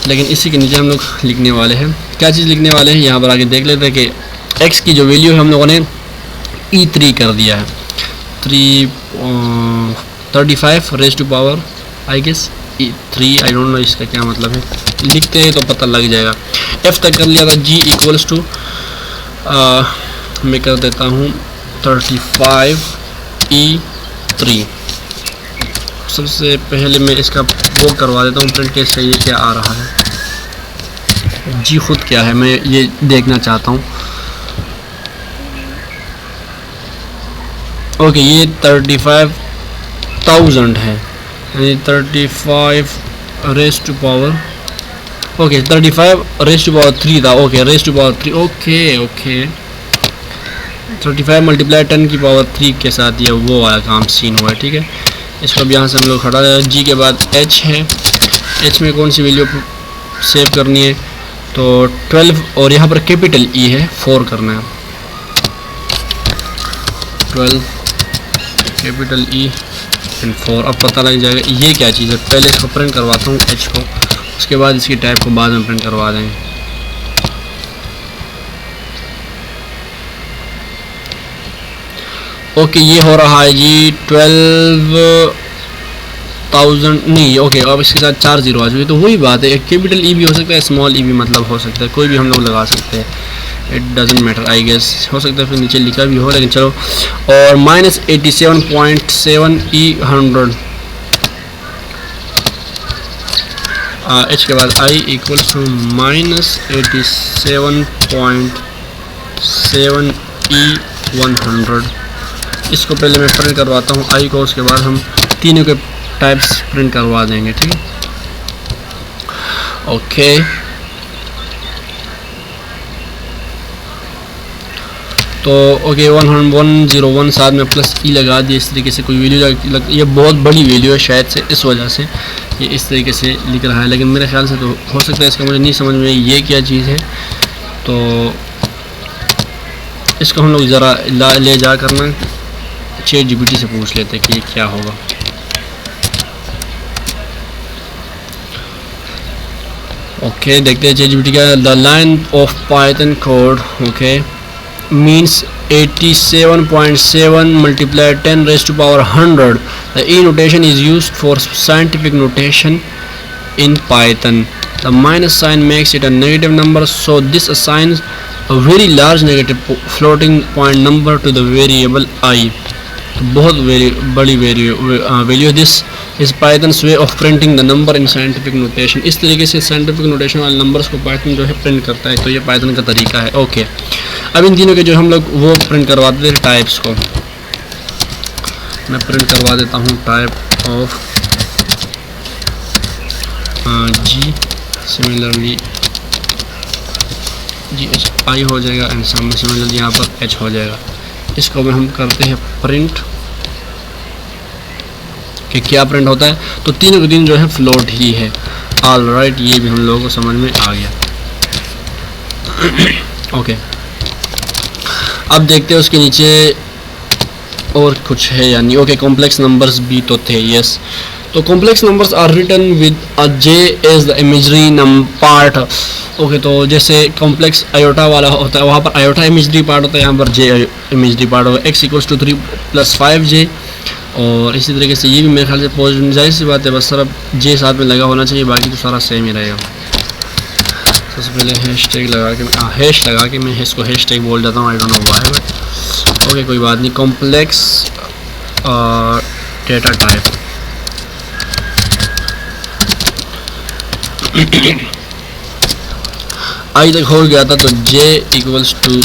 लेकिन इसी के नीचे हम लोग लिखने वाले हैं। क्या चीज़ लिखने वाले हैं, यहाँ पर आगे देख लेते हैं कि x की जो वैल्यू है हम लोगों ने E3 कर दिया है। 35 raise to power I guess E3, I don't know इसका क्या मतलब है, लिखते हैं तो पता लग जाएगा। f तक कर लिया था। g इक्वल्स टू मैं कर देता हूँ 35 E3। सबसे पहले मैं इसका वो करवा देता हूँ प्रिंट के, इसका ये क्या आ रहा है, जी खुद क्या है, मैं ये देखना चाहता हूँ। ओके, ये 35,000 है, यानी 35 raise to power, okay 35 raise to power 3 था। Okay, raise to power 3, okay 35 multiply 10 की पावर 3 के साथ ये वो वाला काम सीन हुआ है। ठीक है, इसको अब यहाँ से हम लोग हटा दें। जी के बाद h है, h में कौन सी वैल्यू सेव करनी है, तो 12, और यहाँ पर कैपिटल E है, 4 करना है, 12 कैपिटल E एंड 4। अब पता लग जाएगा ये क्या चीज़ है। पहले इसको प्रिंट करवाता हूँ h को, उसके बाद इसकी टाइप को बाद में प्रिंट करवा देंगे। ओके, ये हो रहा है जी 12 1000 नहीं, ओके अब इसके साथ 4 जीरो आ चुकी, तो वही बात है, कैपिटल ई भी हो सकता है, स्मॉल ई भी मतलब हो सकता है, कोई भी हम लोग लगा सकते हैं, it doesn't matter I guess, हो सकता है फिर नीचे लिखा भी हो, लेकिन चलो। और -87.7 E100 एच के बाद आई इक्वल टू -87.7 E100। इसको पहले मैं प्रिंट करवाता हूँ आई को, उसके बाद हम तीनों के टाइप्स प्रिंट करवा देंगे, ठीक है। ओके तो ओके 101 साथ में प्लस ई लगा दिए, इस तरीके से कोई वैल्यू ये बहुत बड़ी वैल्यू है शायद से, इस वजह से ये इस तरीके से लिख रहा है, लेकिन मेरे ख्याल से तो हो सकता है, इसका मुझे नहीं समझ में ये क्या चीज़ है, तो इसको हम लोग ज़रा ले जा करना ChatGPT से पूछ लेते हैं कि ये क्या होगा। ओके देखते हैं ChatGPT का। The line of Python code okay means 87.7 multiplied 10 raised to power 100. The E notation is used for scientific notation in Python. The minus sign makes it a negative number, so this assigns a very large negative floating point number to the variable I. बहुत बड़ी value. This is pythons way of printing the number in scientific notation. इस तरीके से scientific notation वाले numbers को Python जो है print करता है, तो ये पाइथन का तरीका है। ओके अब इन तीनों के जो हम लोग वो प्रिंट करवाते थे टाइप्स को, मैं प्रिंट करवा देता हूँ type of G, similarly G H I हो जाएगा एंड सामने सिमिलरली यहाँ पर एच हो जाएगा। इसको में हम करते हैं प्रिंट कि क्या प्रिंट होता है, तो तीनों के दिन जो है फ्लोट ही है। ऑल राइट, ये भी हम लोगों को समझ में आ गया। ओके अब देखते हैं उसके नीचे और कुछ है या नहीं। ओके कॉम्प्लेक्स नंबर्स भी तो थे, यस। तो complex numbers are written with a J as the imagery part. Okay तो जैसे कॉम्प्लेक्स आयोटा वाला होता है, वहाँ पर आयोटा इमेजरी पार्ट होता है, यहाँ पर जे इमेजरी पार्ट होगा। x equals to 3 + 5j। और इसी तरीके से ये भी मेरे ख्याल से पॉजिटिव, जाहिर सी बात है, बस सिर्फ जे साथ में लगा होना चाहिए, बाकी तो सारा सेम ही रहेगा। सबसे पहले हैशटैग लगा के हैश लगा के मैं इसको हैशटैग बोल देता हूँ, आई don't know why, but okay कोई बात नहीं। कॉम्प्लेक्स डेटा टाइप आई तक हो गया था, तो j इक्वल्स टू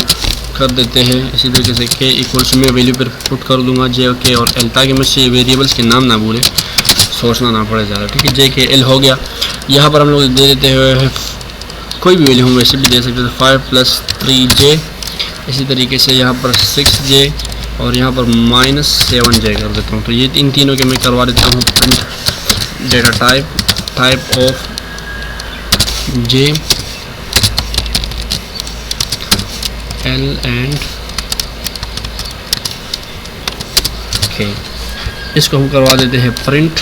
कर देते हैं। इसी तरीके से k इक्वल्स मैं वैल्यू पर पुट कर दूंगा j और k और l, ताकि मुझसे वेरिएबल्स के नाम ना भूले, सोचना ना पड़े ज़्यादा। ठीक है, j k l हो गया। यहाँ पर हम लोग दे देते हैं कोई भी वैल्यू हम वैसे भी दे सकते थे, 5 + 3j। इसी तरीके से यहाँ पर 6j और यहाँ पर -7j कर देता हूँ। तो ये इन तीनों के मैं करवा देता हूँ print data type of j l and k। इसको हम करवा देते हैं प्रिंट,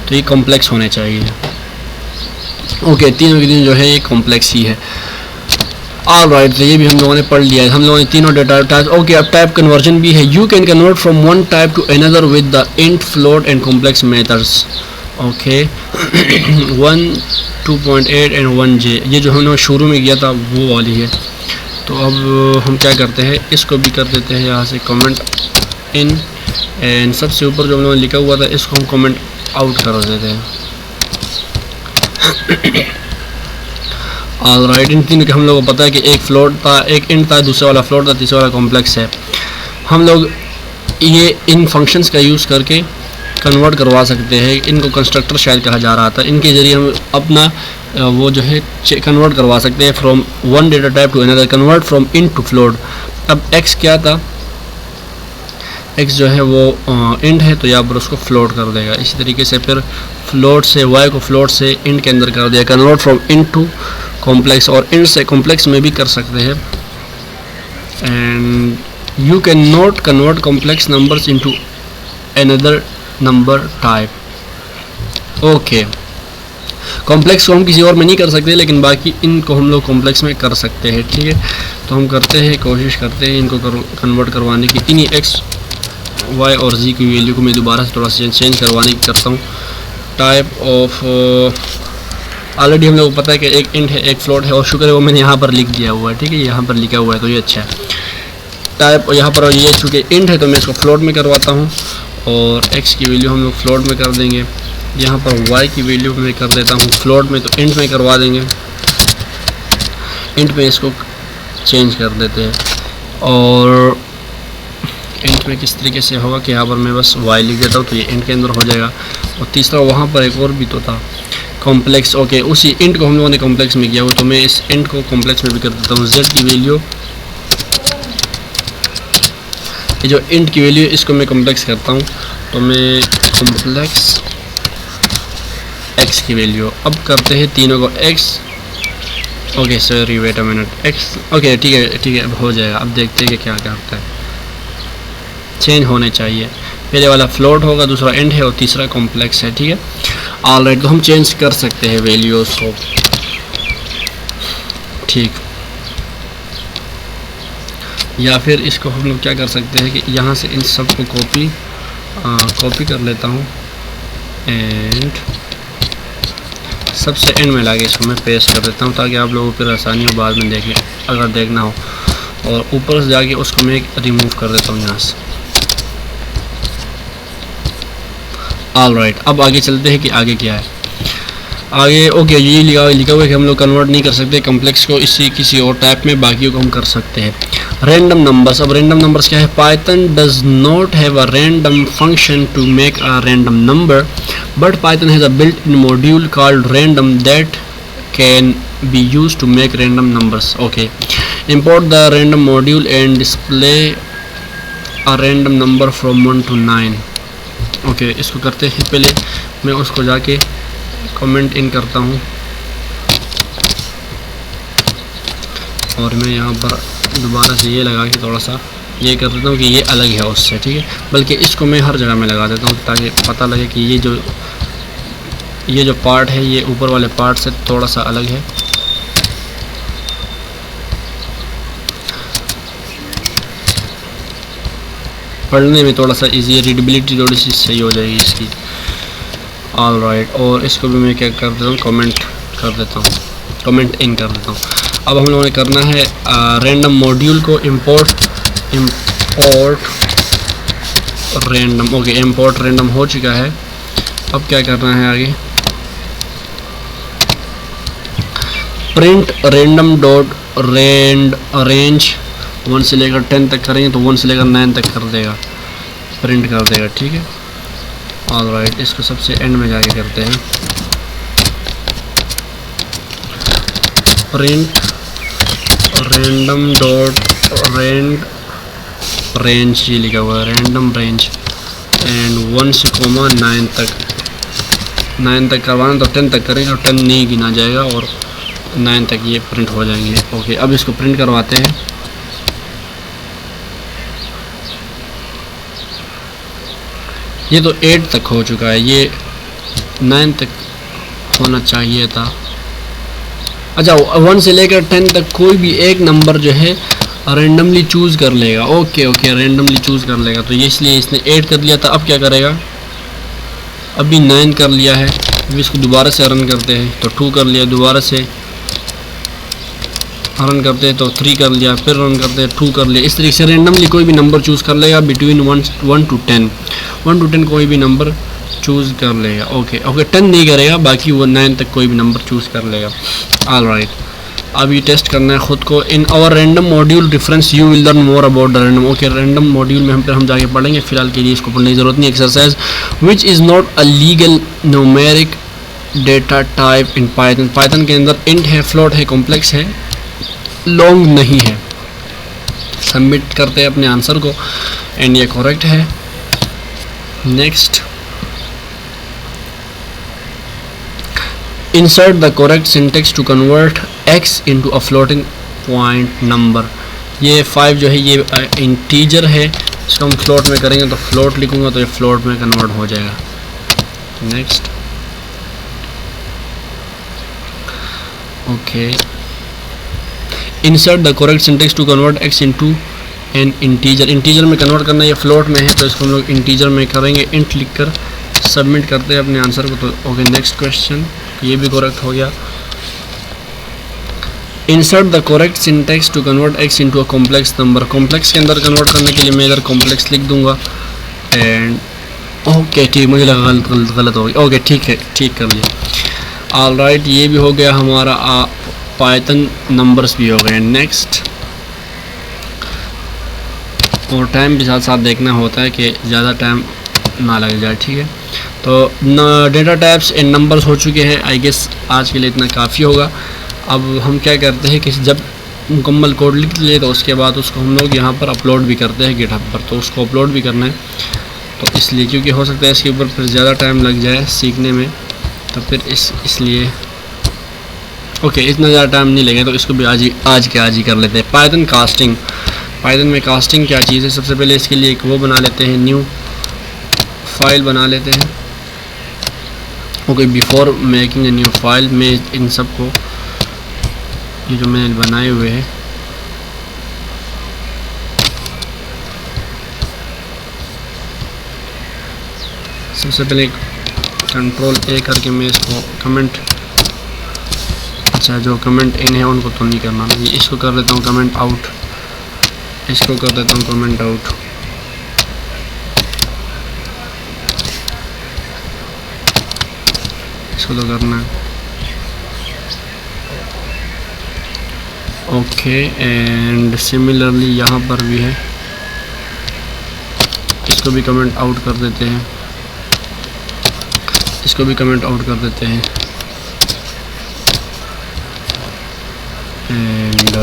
तो ये कॉम्प्लेक्स होने चाहिए। ओके तीनों के दिन जो है ये कॉम्प्लेक्स ही है। ऑल राइट, तो ये भी हम लोगों ने पढ़ लिया है। हम लोगों ने तीनों डेटा टाइप। ओके अब टाइप कन्वर्जन भी है। You can convert from one type to another with the int, float and complex methods. Okay 1, 2.8 and 1j, ये जो हमने शुरू में किया था वो वाली है। तो अब हम क्या करते हैं, इसको भी कर देते हैं यहाँ से कमेंट इन, एंड सबसे ऊपर जो हम लोगों ने लिखा हुआ था इसको हम कमेंट आउट कर देते हैं। ऑल राइट, इन तीनों के हम लोगों को पता है कि एक फ्लोट था, एक इंट था, दूसरा वाला फ्लोट था, तीसरा वाला कॉम्प्लेक्स है। हम लोग ये इन फंक्शंस का यूज़ करके कन्वर्ट करवा सकते हैं। इनको कंस्ट्रक्टर शायद कहा जा रहा था, इनके ज़रिए हम अपना वो जो है कन्वर्ट करवा सकते हैं from one data type to another, convert from int to float. अब x क्या था, x जो है वो इंट है, तो यहाँ पर उसको फ्लोट कर देगा। इसी तरीके से फिर फ्लोट से y को फ्लोट से इंट के अंदर कर दिया, convert from int to complex, और इंट से कॉम्प्लेक्स में भी कर सकते हैं। And you can not convert complex numbers into another number type. Okay complex को हम किसी और में नहीं कर सकते, लेकिन बाकी इनको हम लोग कॉम्प्लेक्स में कर सकते हैं। ठीक है, तो हम करते हैं, कोशिश करते हैं इनको कन्वर्ट करवाने की। इन्हीं x वाई और जी की वैल्यू को मैं दोबारा से थोड़ा सा चेंज करवाने की करता हूँ। टाइप ऑफ ऑलरेडी हम लोग को पता है कि एक इंट है एक फ्लोट है, और शुक्र है वो मैंने यहाँ पर लिख दिया हुआ है, ठीक है, यहाँ पर लिखा हुआ है तो ये अच्छा है। टाइप यहाँ पर ये चूँकि इंट है तो मैं इसको फ्लोट में करवाता हूँ, और एक्स की वैल्यू हम लोग फ्लोट में कर देंगे। यहाँ पर वाई की वैल्यू मैं कर देता हूँ फ्लोट में, तो इंट में करवा देंगे। इंट में इसको चेंज कर देते हैं, और इंट में किस तरीके से होगा कि यहाँ पर मैं बस वाई लिख देता हूँ तो ये इंट के अंदर हो जाएगा। और तीसरा वहाँ पर एक और भी तो था कॉम्प्लेक्स, ओके, उसी इंट को हम लोगों ने कॉम्प्लेक्स में किया हुआ, तो मैं इस इंट को कॉम्प्लेक्स में भी कर देता हूँ। जेड की वैल्यू, ये जो इंट की वैल्यू इसको मैं कॉम्प्लेक्स करता हूँ, तो मैं कॉम्प्लेक्स एक्स की वैल्यू, अब करते हैं तीनों को x, okay sorry wait a minute, x, okay ठीक है अब हो जाएगा। अब देखते हैं कि क्या क्या होता है, चेंज होने चाहिए। पहले वाला फ्लोट होगा, दूसरा इंट है और तीसरा कॉम्प्लेक्स है, ठीक है। ऑलराइट, तो हम चेंज कर सकते हैं वैल्यूज़ को, ठीक, या फिर इसको हम लोग क्या कर सकते हैं कि यहाँ से इन सब को कॉपी कर लेता हूँ, एंड सबसे एंड में लाके इसको मैं पेस्ट कर देता हूँ ताकि आप लोगों को फिर आसानी हो बाद में देखें अगर देखना हो। और ऊपर से जाके उसको मैं रिमूव कर देता हूँ यहाँ से। ऑलराइट, अब आगे चलते हैं कि आगे क्या है। आगे ओके, ये लिखा हुआ है कि हम लोग कन्वर्ट नहीं कर सकते कॉम्प्लेक्स को इसी किसी और टाइप में, बाकी को हम कर सकते हैं। रैंडम नंबर्स, अब रैंडम नंबर्स क्या है? Python does not have a random function to make a random number, but Python has a built in module called random that can be used to make random numbers. Okay, import the random module and display a random number from 1 to 9. Okay, इसको करते हैं। पहले मैं उसको जाके comment in करता हूँ, और मैं यहाँ पर दोबारा से ये लगा के थोड़ा सा ये कर देता हूँ कि ये अलग है उससे, ठीक है। बल्कि इसको मैं हर जगह में लगा देता हूँ ताकि पता लगे कि ये जो पार्ट है ये ऊपर वाले पार्ट से थोड़ा सा अलग है। पढ़ने में थोड़ा सा इजी है, रीडेबिलिटी थोड़ी सी सही हो जाएगी इसकी। ऑलराइट, और इसको भी मैं क्या कर देता हूँ, कमेंट इन कर देता हूँ। अब हम लोगों ने करना है रैंडम मॉड्यूल को import random. Okay, import random हो चुका है। अब क्या करना है आगे, प्रिंट रैंडम डॉट रेंज 1 से लेकर 10 तक करेंगे तो 1 से लेकर 9 तक कर देगा, प्रिंट कर देगा, ठीक है। ऑलराइट, इसको सबसे एंड में जाके करते हैं, प्रिंट रैंडम डॉट रेंज, ये लिखा हुआ है रैंडम रेंज, एंड 1 से 9 तक करवाना तो 10 तक करेंगे और 10 नहीं गिना जाएगा और 9 तक ये प्रिंट हो जाएंगे। ओके, अब इसको प्रिंट करवाते हैं। ये तो 8 तक हो चुका है, ये 9 तक होना चाहिए था। अच्छा, 1 से लेकर 10 तक कोई भी एक नंबर जो है रैंडमली चूज़ कर लेगा। ओके, रैंडमली चूज़ कर लेगा, तो ये इसलिए इसने 8 कर लिया था। अब क्या करेगा, अभी 9 कर लिया है, अभी इसको दोबारा से रन करते हैं तो 2 कर लिया, दोबारा से रन करते हैं तो 3 कर लिया, फिर रन करते हैं 2 कर लिया। इस तरीके से रैंडमली कोई भी नंबर चूज़ कर लेगा बिटवीन 1 to 10 कोई भी नंबर चूज़ कर लेगा। ओके, 10 नहीं करेगा, बाकी वो 9 तक कोई भी नंबर चूज़ कर लेगा। ऑलराइट, अब ये टेस्ट करना है ख़ुद को। In our random module reference you will learn more about the random. Okay, random module में हम जाके पढ़ेंगे, फिलहाल के लिए इसको पढ़ने की ज़रूरत नहीं। Exercise, which is not a legal numeric data type in Python. Python के अंदर इंट है, फ्लोट है, कॉम्प्लेक्स है, लॉन्ग नहीं है। सबमिट करते हैं अपने आंसर को, एंड ये करेक्ट है। Next, insert the correct syntax to convert x into a floating point number। ये 5 जो है ये इंटीजर है, इसको हम फ्लोट में करेंगे तो फ्लोट लिखूंगा तो ये फ्लोट में कन्वर्ट हो जाएगा। Next, okay, insert the correct syntax to convert x into N integer, integer में कन्वर्ट करना, ये फ्लोट में है तो इसको हम लोग इंटीजर में करेंगे। इंट लिख कर सबमिट करते हैं अपने आंसर को। तो ओके, नेक्स्ट क्वेश्चन, ये भी करेक्ट हो गया। Insert the correct syntax to convert x into a complex number. Complex के अंदर कन्वर्ट करने के लिए मैं इधर कॉम्प्लेक्स लिख दूंगा एंड ओके ठीक, मुझे लगा गलत हो गया। ओके ठीक है, ठीक कर लिया। ऑल राइट, ये भी हो गया हमारा पाइथन नंबर्स भी हो गए। नेक्स्ट, और टाइम भी साथ साथ देखना होता है कि ज़्यादा टाइम ना लग जाए, ठीक है। तो डेटा टाइप्स एंड नंबर्स हो चुके हैं। आई गेस आज के लिए इतना काफ़ी होगा। अब हम क्या करते हैं कि जब मुकम्मल कोड लिख लिए तो उसके बाद उसको हम लोग यहाँ पर अपलोड भी करते हैं गिटहब पर। तो उसको अपलोड भी करना है, तो इसलिए क्योंकि हो सकता है इसके ऊपर फिर ज़्यादा टाइम लग जाए सीखने में, तो फिर इसलिए ओके, इतना ज़्यादा टाइम नहीं लगेगा तो इसको भी आज ही कर लेते हैं। पाइथन कास्टिंग, पाइथन में कास्टिंग क्या चीज़ है? सबसे पहले इसके लिए एक वो बना लेते हैं, न्यू फाइल बना लेते हैं। Okay, before making a new file में इन सब को, ये जो मैंने बनाए हुए हैं, सबसे पहले कंट्रोल ए करके मैं इसको कमेंट, अच्छा जो कमेंट इन है उनको तो नहीं करना, ये इसको कर देता हूँ कमेंट आउट, इसको कर देता हूँ कमेंट आउट। इसको तो करना है ओके। एंड सिमिलरली यहाँ पर भी है, इसको भी कमेंट आउट कर देते हैं, इसको भी कमेंट आउट कर देते हैं एंड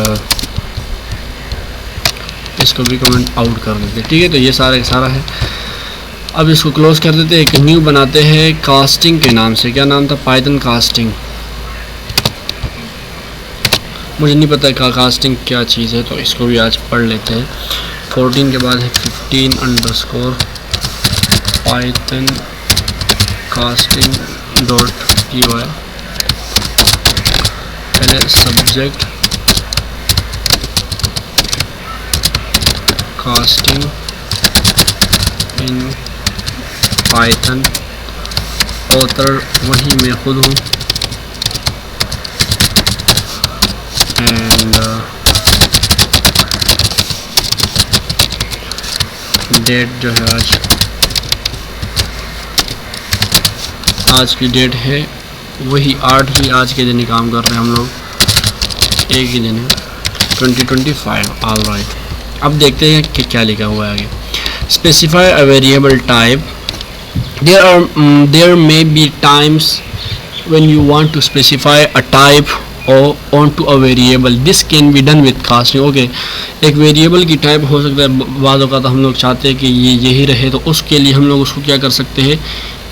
इसको भी कमेंट आउट कर देते हैं, ठीक है। तो ये सारा है। अब इसको क्लोज कर देते हैं, एक न्यू बनाते हैं कास्टिंग के नाम से। क्या नाम था? Python casting. मुझे नहीं पता कास्टिंग क्या चीज़ है, तो इसको भी आज पढ़ लेते हैं। 14 के बाद है 15_ पाइथन कास्टिंग .py। पहले subject casting in Python, author वही मैं खुद हूँ एंड डेट जो है आज की डेट है वही 8 ही, आज के दिन ही काम कर रहे हैं हम लोग, एक ही दिन है 2025। ऑल राइट, अब देखते हैं कि क्या लिखा हुआ है आगे। Specify a variable type. there may be times when you want to specify a type or onto a variable. This can be done with casting. Okay, एक वेरिएबल की टाइप हो सकता है, बाद का तो हम लोग चाहते हैं कि ये यही रहे, तो उसके लिए हम लोग उसको क्या कर सकते हैं,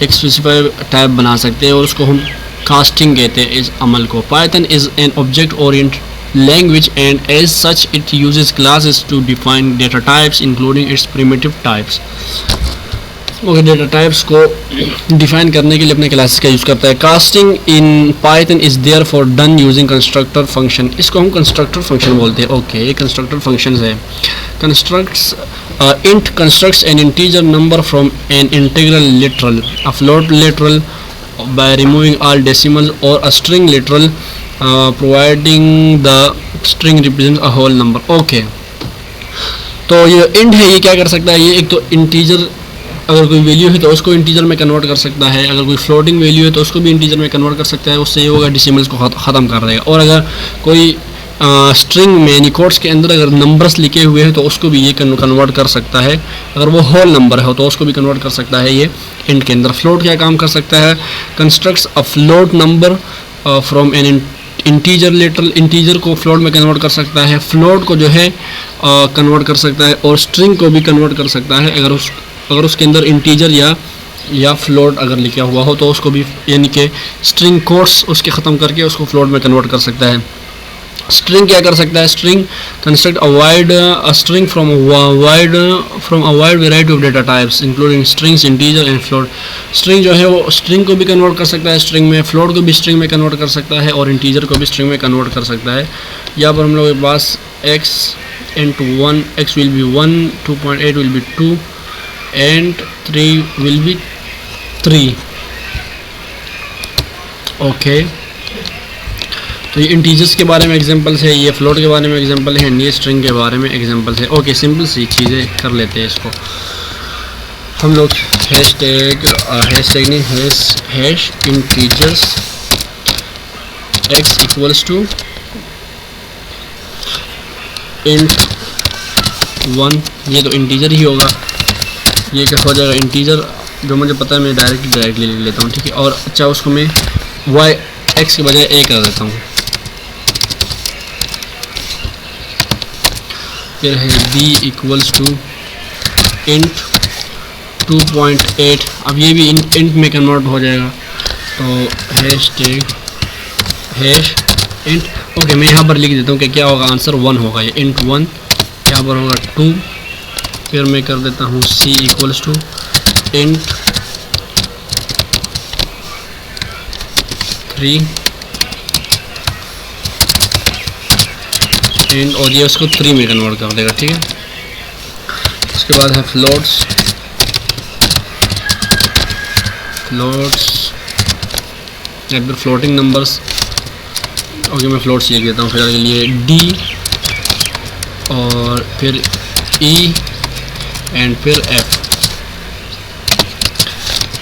एक स्पेसिफाई टाइप बना सकते हैं और उसको हम कास्टिंग कहते हैं इस अमल को। Python is an object oriented language and as such it uses classes to define data types including its primitive types. Okay, data types को डिफाइन करने के लिए अपने क्लासेस का यूज़ करता है। Casting in Python is therefore done using constructor function. इसको हम कंस्ट्रक्टर फंक्शन बोलते हैं। ओके, ये कंस्ट्रक्टर फंक्शन है। Constructs int constructs an integer number from an integral literal, a float literal by removing all decimals, और a string literal providing the string represents a whole number. Okay, तो ये int है, ये क्या कर सकता है, ये एक तो इंटीजर, अगर कोई वैल्यू है तो उसको इंटीजर में कन्वर्ट कर सकता है, अगर कोई फ्लोटिंग वैल्यू है तो उसको भी इंटीजर में कन्वर्ट कर सकता है, उससे ये होगा डेसिमल्स को ख़त्म कर देगा। और अगर कोई स्ट्रिंग में यानी कोट्स के अंदर अगर नंबर्स लिखे हुए हैं तो उसको भी ये कन्वर्ट कर सकता है, अगर वो होल नंबर हो तो उसको भी कन्वर्ट कर सकता है ये इंट के अंदर। फ्लोट क्या काम कर सकता है, constructs a float number from N integer literal, integer को फ्लोट में कन्वर्ट कर सकता है, फ्लोट को जो है कन्वर्ट कर सकता है, और स्ट्रिंग को भी कन्वर्ट कर सकता है अगर उसके अंदर इंटीजर या फ्लोट अगर लिखा हुआ हो तो उसको भी, यानी कि स्ट्रिंग कोट्स उसके ख़त्म करके उसको फ्लोट में कन्वर्ट कर सकता है। स्ट्रिंग क्या कर सकता है, string construct a string from a wide variety of data types including strings, integer and float. String जो है वो स्ट्रिंग को भी कन्वर्ट कर सकता है स्ट्रिंग में, फ्लोट को भी स्ट्रिंग में कन्वर्ट कर सकता है, और इंटीजर को भी स्ट्रिंग में कन्वर्ट कर सकता है। यहाँ पर हम लोग के पास x int 1 x will be 1, 2.8 will be 2 and 3 will be 3. Okay, तो ये इंटीजर्स के बारे में एग्जांपल्स है, ये फ्लोट के बारे में एग्जांपल है, ये स्ट्रिंग के बारे में एग्जांपल्स है. ओके, सिंपल सी चीज़ें कर लेते हैं इसको हम लोग. Hash integers x equals to int 1, ये तो इंटीजर ही होगा. ये क्या हो जाएगा, इंटीजर जो मुझे पता है मैं डायरेक्टली लिख लेता हूँ, ठीक है. और अच्छा, उसको मैं y x के बजाय a कर देता हूँ. फिर है b इक्वल्स टू int 2.8. अब ये भी int में कन्वर्ट हो जाएगा, तो हैश int. ओके, मैं यहाँ पर लिख देता हूँ कि क्या होगा, आंसर 1 होगा. ये int 1, यहाँ पर होगा 2. फिर मैं कर देता हूँ c equals to int 3 and, और ये उसको 3 में कन्वर्ट कर देगा, ठीक है. उसके बाद है फ्लोट्स या फिर फ्लोटिंग नंबर्स. ओके, मैं फ्लोट्स लिख देता हूँ फिर के लिए d और फिर e एंड फिर f.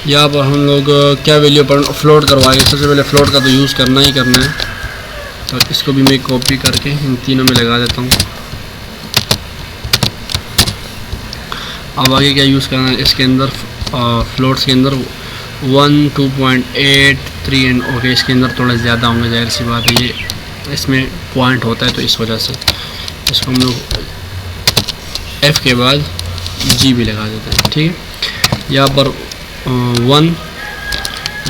यहाँ पर हम लोग क्या वैल्यू पर फ्लोट करवाएंगे. सबसे पहले फ्लोट का तो यूज़ करना ही करना है, तो इसको भी मैं कॉपी करके इन तीनों में लगा देता हूँ. अब आगे क्या यूज़ करना है इसके अंदर, फ्लोट्स के अंदर 1, 2.8, 3 एंड ओके, इसके अंदर थोड़ा ज़्यादा होंगे, जाहिर सी बात है, ये इसमें पॉइंट होता है तो इस वजह से इसको हम लोग f के बाद g भी लगा देते हैं, ठीक है. यहाँ पर 1,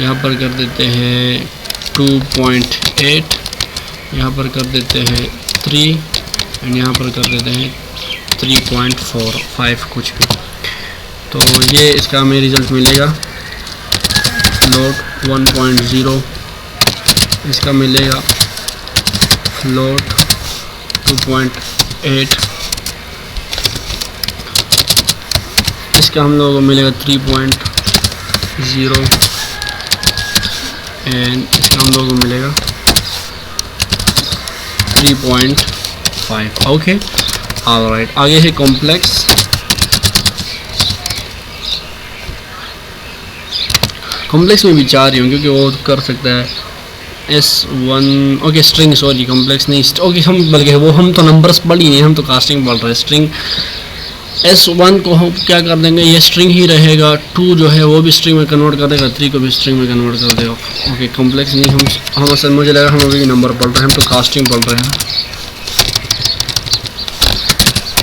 यहाँ पर कर देते हैं 2.8, यहाँ पर कर देते हैं 3 एंड यहाँ पर कर देते हैं 3.45 कुछ भी. तो ये इसका हमें रिज़ल्ट मिलेगा. फ्लोट 1.0, इसका मिलेगा फ्लोट 2.8, इसका हम लोगों को मिलेगा 3.0 एंड इसका हम लोगों को मिलेगा 3.5. Okay, alright. आगे है कॉम्प्लेक्स. कॉम्प्लेक्स में भी चाह रही हूँ क्योंकि वो कर सकता है S1. Okay, string, sorry complex नहीं. ओके, हम बल्कि वो हम तो नंबर्स पढ़ ही नहीं, हम तो कास्टिंग पढ़ रहे हैं. स्ट्रिंग S1 को हम क्या कर देंगे, ये स्ट्रिंग ही रहेगा. 2 जो है वो भी स्ट्रिंग में कन्वर्ट कर देगा, 3 को भी स्ट्रिंग में कन्वर्ट कर देगा. ओके, कॉम्प्लेक्स नहीं, हम असल मुझे लगा हम अभी नंबर पढ़ रहे हैं, हम तो कास्टिंग पढ़ रहे हैं.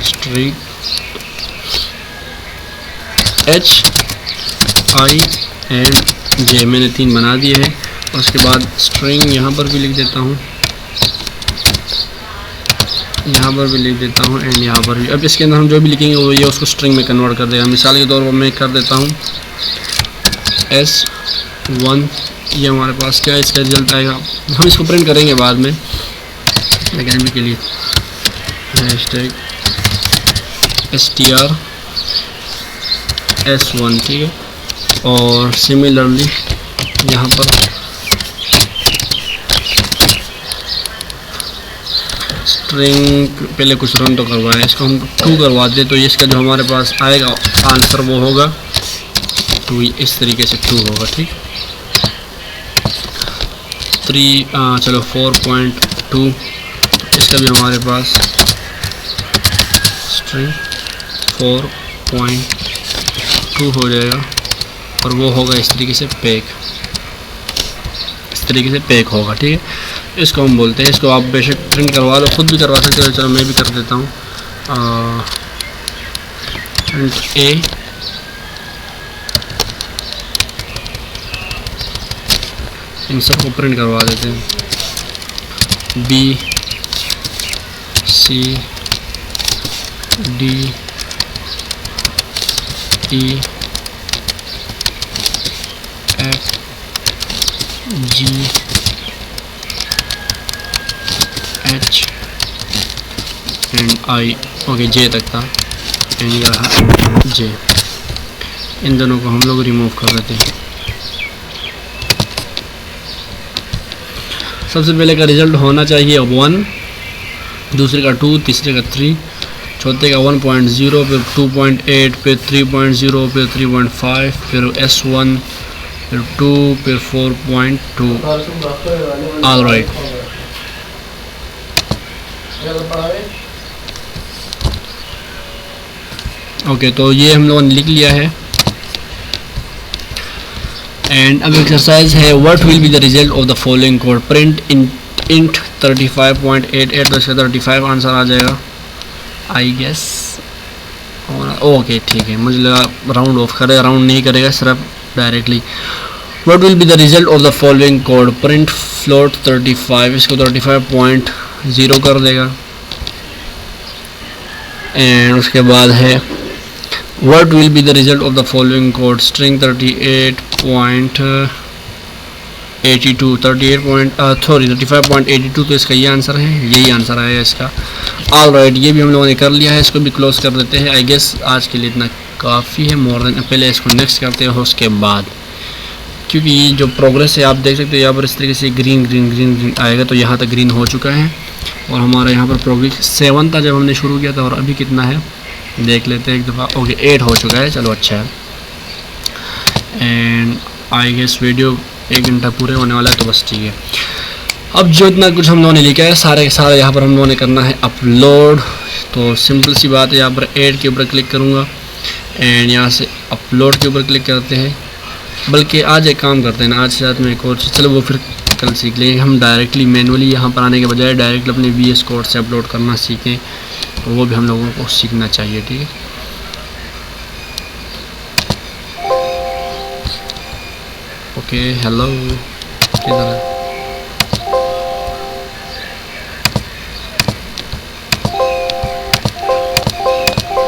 स्ट्रिंग HI एंड J मैंने 3 बना दिए हैं. उसके बाद स्ट्रिंग यहाँ पर भी लिख देता हूँ, यहाँ पर भी लिख देता हूँ एंड यहाँ पर भी. अब इसके अंदर हम जो भी लिखेंगे वो ये उसको स्ट्रिंग में कन्वर्ट कर देगा. मिसाल के तौर पर मैं कर देता हूँ S1. ये हमारे पास क्या है, इसका रिजल्ट आएगा. हम इसको प्रिंट करेंगे बाद में एकेडमी के लिए. #str S1, ठीक है. और सिमिलरली यहाँ पर स्ट्रिंग पहले कुछ रन तो करवाएं, इसको हम 2 करवा दें तो इसका जो हमारे पास आएगा आंसर वो होगा 2. इस तरीके से 2 होगा, ठीक. 3 चलो 4.2, इसका भी हमारे पास स्ट्रिंग 4.2 हो जाएगा और वो होगा इस तरीके से पैक, इस तरीके से पैक होगा, ठीक है. इसको हम बोलते हैं, इसको आप बेशक प्रिंट करवा लो, खुद भी करवा सकते हो. चलो मैं भी कर देता हूँ. प्रिंट A इन सबको प्रिंट करवा देते हैं. B C D E F G H and I, okay J तक था, एंड ये रहा जे। इन दोनों को हम लोग रिमूव कर देते हैं। सबसे पहले का रिजल्ट होना चाहिए 1, दूसरे का 2, तीसरे का 3, चौथे का 1.0, फिर 2.8, फिर 3.0, फिर 3.5, फिर S1, फिर 2, फिर 4.2। ऑल राइट, ओके, तो ये हम लोगों ने लिख लिया है। एंड अब एक्सरसाइज है, what will be the result of the following code, print int 35.88, तो इसका 35 आंसर आ जाएगा आई गेस। ओके ठीक है, मुझे लगा राउंड ऑफ करेगा, राउंड नहीं करेगा, सिर्फ directly. What will be the result of the following code, print float 35, इसको 35.0 कर देगा। एंड उसके बाद है what will be the result of the following code, string 35.82, तो इसका ये आंसर है, यही आंसर आया इसका। ऑल राइट, ये भी हम लोगों ने कर लिया है, इसको भी क्लोज कर देते हैं। आई गेस आज के लिए इतना काफ़ी है, मोर देन। पहले इसको नेक्स्ट करते हैं, उसके बाद क्योंकि ये जो प्रोग्रेस है आप देख सकते हो यहाँ पर इस तरीके से ग्रीन ग्रीन ग्रीन ग्रीन आएगा, तो यहाँ तक ग्रीन हो चुका है। और हमारा यहाँ पर प्रोग्रेस 7 था जब हमने शुरू किया था, और अभी कितना है देख लेते हैं एक दफ़ा। ओके 8 हो चुका है, चलो अच्छा है। एंड आई गेस वीडियो 1 घंटा पूरे होने वाला है, तो बस ठीक है। अब जो इतना कुछ हम लोगों ने लिखा है सारे सारे यहाँ पर हम लोगों ने करना है अपलोड। तो सिंपल सी बात है, यहाँ पर ऐड के ऊपर क्लिक करूँगा एंड यहाँ से अपलोड के ऊपर क्लिक करते हैं। बल्कि आज एक काम करते हैं ना, आज रात में एक और, चलो वो फिर कल सीख लेंगे। हम डायरेक्टली मैनुअली यहाँ पर आने के बजाय डायरेक्ट अपने VS कोड से अपलोड करना सीखें, तो वो भी हम लोगों को सीखना चाहिए, ठीक है। ओके हेलो, किधर है?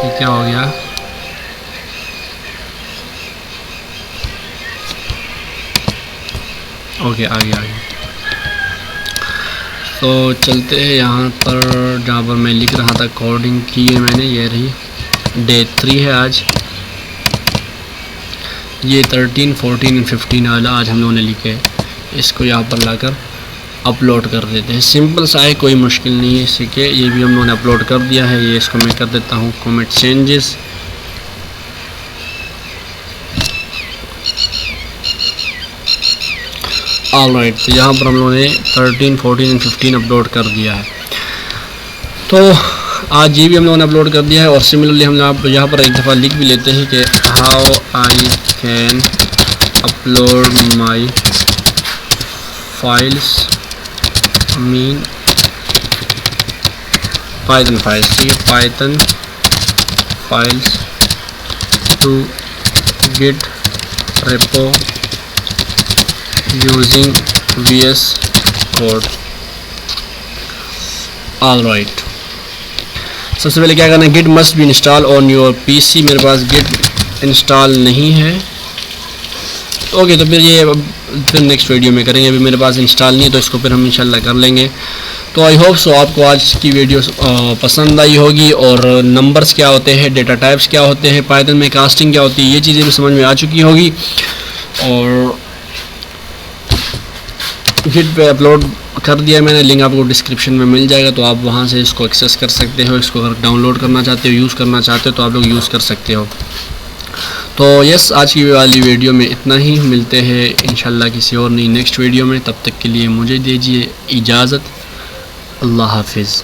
ये क्या हो गया? ओके आ गया। तो चलते हैं यहाँ पर, जहाँ पर मैं लिख रहा था कोडिंग की है मैंने, ये रही डे 3 है आज। ये 13, 14 और 15 वाला आज हम लोगों ने लिखे है। इसको यहाँ पर लाकर अपलोड कर देते हैं। सिंपल सा है, कोई मुश्किल नहीं है सीखे। ये भी हम लोगों ने अपलोड कर दिया है। ये इसको मैं कर देता हूँ कमेंट चेंजेस। ऑलराइट, तो यहाँ पर हम लोगों ने 13, 14 और 15 अपलोड कर दिया है। तो आज ये भी हम लोगों ने अपलोड कर दिया है। और सिमिलरली हम लोग यहाँ पर एक दफ़ा लिख भी लेते हैं कि how I can upload my files, mean Python files, ठीक है, Python files to Git repo using VS code. All right, सबसे पहले क्या करना है, Git must be install on your PC। मेरे पास गिट इंस्टॉल नहीं है। ओके, तो फिर ये फिर नेक्स्ट वीडियो में करेंगे। अभी मेरे पास इंस्टॉल नहीं है, तो इसको फिर हम इंशाल्लाह कर लेंगे। तो आई होप सो आपको आज की वीडियो पसंद आई होगी, और नंबर्स क्या होते हैं, डेटा टाइप्स क्या होते हैं, पाइथन में कास्टिंग क्या होती है, ये चीज़ें भी समझ में आ चुकी होगी। और गिट पे अपलोड कर दिया मैंने, लिंक आपको डिस्क्रिप्शन में मिल जाएगा, तो आप वहाँ से इसको एक्सेस कर सकते हो। इसको अगर डाउनलोड करना चाहते हो, यूज़ करना चाहते हो, तो आप लोग यूज़ कर सकते हो। तो यस, आज की वाली वीडियो में इतना ही। मिलते हैं इंशाल्लाह किसी और नई नेक्स्ट वीडियो में। तब तक के लिए मुझे दीजिए इजाज़त। अल्लाह हाफिज़।